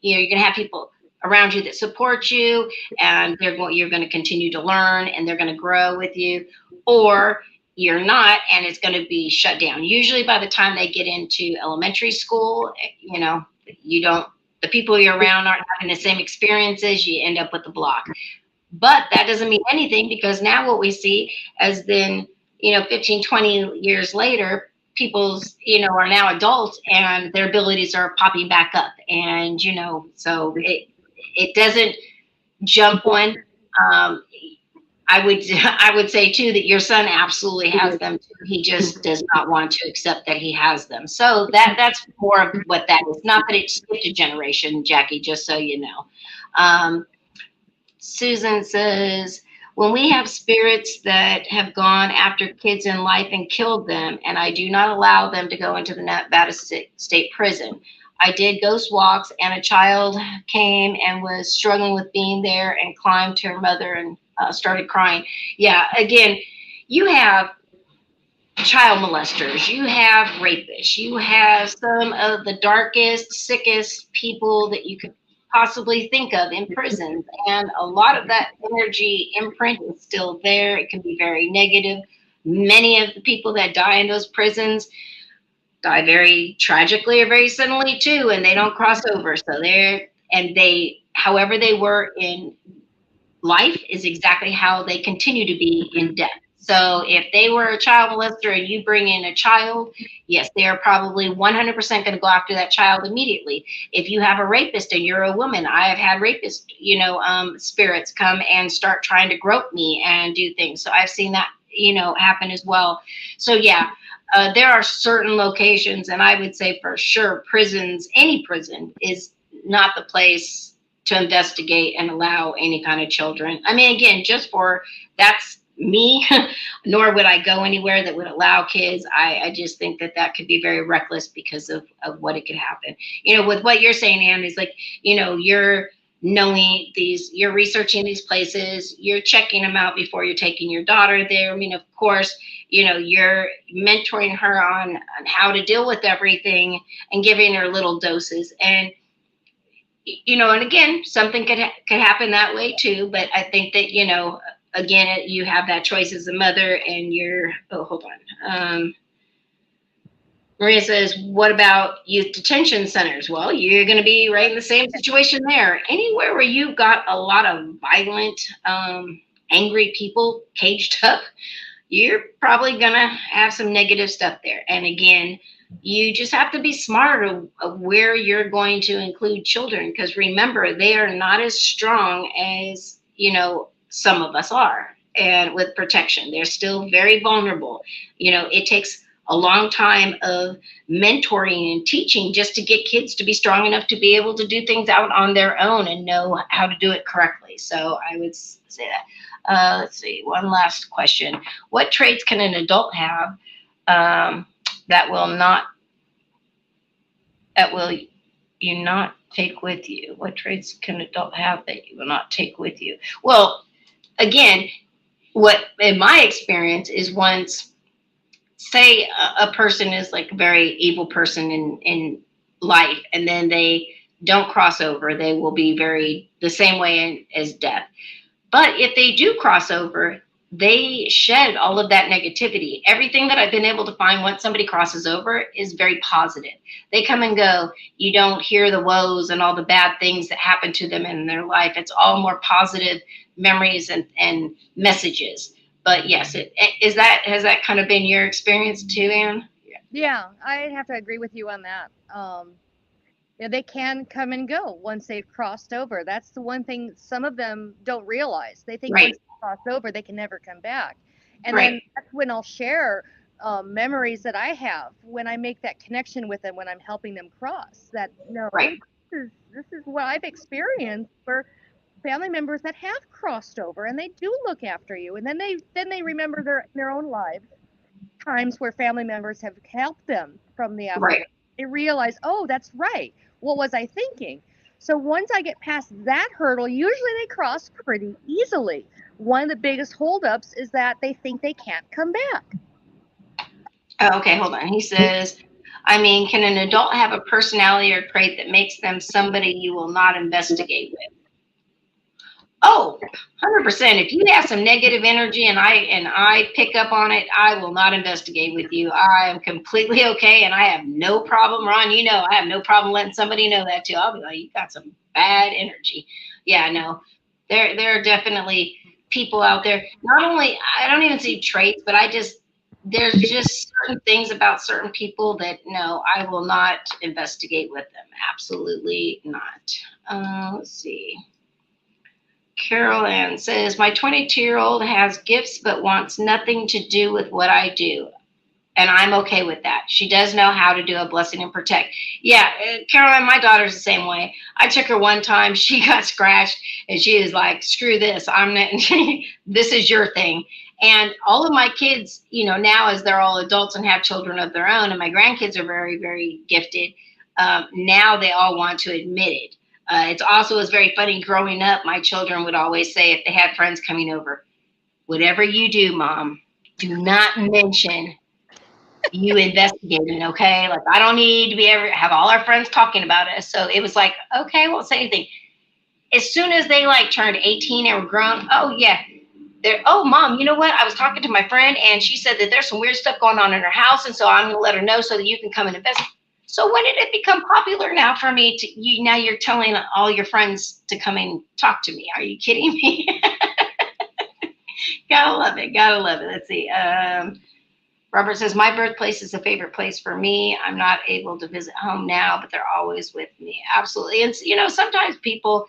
you're going to have people around you that support you, and you're going to continue to learn, and they're going to grow with you, or you're not, and it's going to be shut down. Usually, by the time they get into elementary school, you don't. The people you're around aren't having the same experiences. You end up with a block. But that doesn't mean anything, because now what we see as then, 15, 20 years later, people's, are now adults, and their abilities are popping back up. And, so it doesn't jump one. Um, I would say too that your son absolutely has them too. He just does not want to accept that he has them. So that's more of what that is. Not that it skipped a generation, Jackie, just so you know. Susan says, when we have spirits that have gone after kids in life and killed them, and I do not allow them to go into the Nevada State Prison. I did ghost walks, and a child came and was struggling with being there and climbed to her mother and started crying. Yeah, again, you have child molesters, you have rapists, you have some of the darkest, sickest people that you could possibly think of in prisons. And a lot of that energy imprint is still there. It can be very negative. Many of the people that die in those prisons die very tragically or very suddenly too, and they don't cross over. So however they were in life is exactly how they continue to be in death. So if they were a child molester and you bring in a child, yes, they are probably 100% going to go after that child immediately. If you have a rapist and you're a woman, I have had rapist, spirits come and start trying to grope me and do things. So I've seen that, happen as well. So yeah, there are certain locations, and I would say for sure prisons, any prison is not the place to investigate and allow any kind of children. I mean, again, that's me, nor would I go anywhere that would allow kids. I just think that could be very reckless because of what it could happen. With what you're saying, Anne, is like, you're you're researching these places, you're checking them out before you're taking your daughter there. I mean, of course, you're mentoring her on how to deal with everything and giving her little doses. And and again, something could happen that way too. But I think that again, you have that choice as a mother, and hold on. Maria says, what about youth detention centers? Well, you're going to be right in the same situation there. Anywhere where you've got a lot of violent, angry people caged up, you're probably going to have some negative stuff there. And again, you just have to be smart of where you're going to include children, because remember, they are not as strong as some of us are, and with protection they're still very vulnerable. It takes a long time of mentoring and teaching just to get kids to be strong enough to be able to do things out on their own and know how to do it correctly. So I would say that. Let's see, one last question. What traits can an adult have that will you not take with you? What traits can an adult have that you will not take with you? Well, again, what in my experience is, once, say a person is like a very evil person in life, and then they don't cross over, they will be very the same way as death. But if they do cross over, they shed all of that negativity. Everything that I've been able to find once somebody crosses over is very positive. They come and go. You don't hear the woes and all the bad things that happen to them in their life. It's all more positive memories and messages. But yes, has that kind of been your experience too, Anne? Yeah, I'd have to agree with you on that. They can come and go once they've crossed over. That's the one thing some of them don't realize. They think Right. once they cross over, they can never come back. And Right. then that's when I'll share memories that I have when I make that connection with them when I'm helping them cross. That Right. this is what I've experienced for family members that have crossed over, and they do look after you. And then they remember their own lives, times where family members have helped them from the Right. afterlife. They realize, oh, that's right. What was I thinking? So once I get past that hurdle, usually they cross pretty easily. One of the biggest holdups is that they think they can't come back. Oh, okay, hold on. He says, I mean, can an adult have a personality or trait that makes them somebody you will not investigate with? Oh, 100%. If you have some negative energy and I pick up on it, I will not investigate with you. I am completely okay and I have no problem, Ron, you know, I have no problem letting somebody know that too. I'll be like, you got some bad energy. Yeah, no. There are definitely people out there. Not only I don't even see traits, but there's just certain things about certain people that no, I will not investigate with them. Absolutely not. Let's see. Carol Ann says, my 22-year-old has gifts but wants nothing to do with what I do. And I'm okay with that. She does know how to do a blessing and protect. Yeah, Carol Ann, my daughter's the same way. I took her one time. She got scratched and she was like, screw this. I'm not, this is your thing. And all of my kids, you know, now as they're all adults and have children of their own, and my grandkids are very, very gifted, now they all want to admit it. It's also was very funny growing up. My children would always say if they had friends coming over, whatever you do, Mom, do not mention you investigating, okay? Like I don't need to be ever have all our friends talking about us. So it was like, okay, won't say anything. As soon as they like turned 18 and were grown, oh yeah. They're, oh Mom, you know what? I was talking to my friend and she said that there's some weird stuff going on in her house, and so I'm gonna let her know so that you can come and investigate. So when did it become popular now for me to you now you're telling all your friends to come and talk to me? Are you kidding me? Gotta love it. Gotta love it. Let's see. Robert says, my birthplace is a favorite place for me. I'm not able to visit home now, but they're always with me. Absolutely. And, you know, sometimes people,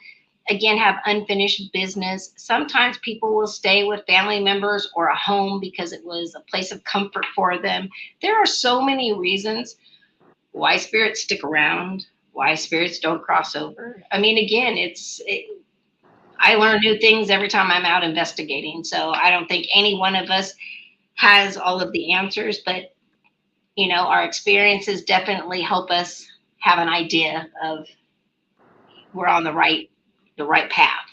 again, have unfinished business. Sometimes people will stay with family members or a home because it was a place of comfort for them. There are so many reasons why spirits stick around, why spirits don't cross over. I mean, again, I learn new things every time I'm out investigating. So I don't think any one of us has all of the answers, but you know, our experiences definitely help us have an idea of we're on the right path.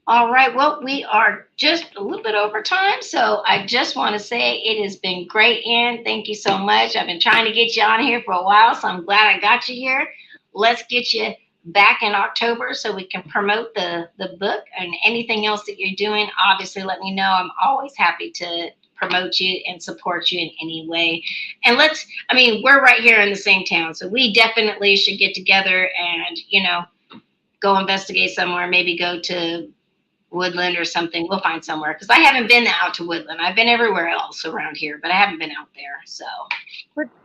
All right, well, we are just a little bit over time, so I just want to say it has been great, Ann. Thank you so much. I've been trying to get you on here for a while, so I'm glad I got you here. Let's get you back in October so we can promote the book and anything else that you're doing. Obviously, let me know. I'm always happy to promote you and support you in any way. And I mean, we're right here in the same town, so we definitely should get together and, you know, go investigate somewhere, maybe go to Woodland or something. We'll find somewhere because I haven't been out to Woodland. I've been everywhere else around here, but I haven't been out there. So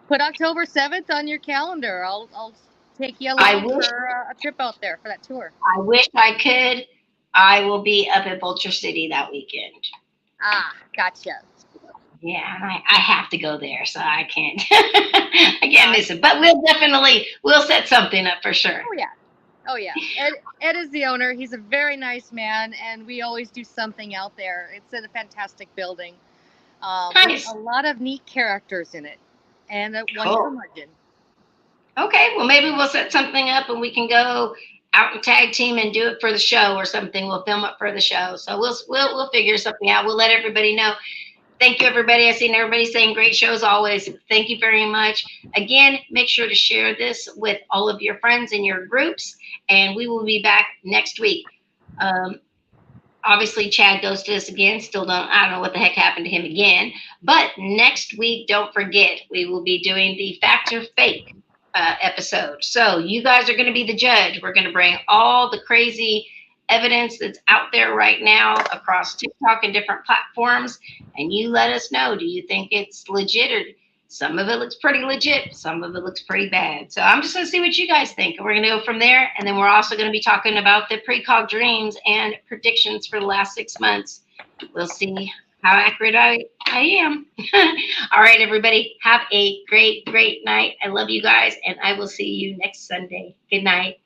put October 7th on your calendar. I'll take you I along wish for a trip out there for that tour. I wish I could. I will be up at Vulture City that weekend. Ah, gotcha. Yeah, and I have to go there, so I can't I can't miss it. But we'll set something up for sure. Oh yeah. Oh yeah. Ed is the owner. He's a very nice man, and we always do something out there. It's a fantastic building. Nice. With a lot of neat characters in it, and one Cool. curmudgeon. Okay, well maybe we'll set something up and we can go out and tag team and do it for the show or something. We'll film it for the show. So we'll figure something out. We'll let everybody know. Thank you, everybody. I've seen everybody saying great shows always. Thank you very much. Again, make sure to share this with all of your friends in your groups, and we will be back next week. Obviously, Chad ghosted us again. I don't know what the heck happened to him again. But next week, don't forget, we will be doing the Fact or Fake episode. So you guys are going to be the judge. We're going to bring all the crazy evidence that's out there right now across TikTok and different platforms, and you let us know, do you think it's legit, or some of it looks pretty legit, some of it looks pretty bad. So I'm just going to see what you guys think, and we're going to go from there. And then we're also going to be talking about the precog dreams and predictions for the last 6 months. We'll see how accurate I am. All right, everybody, have a great night. I love you guys, and I will see you next Sunday. Good night.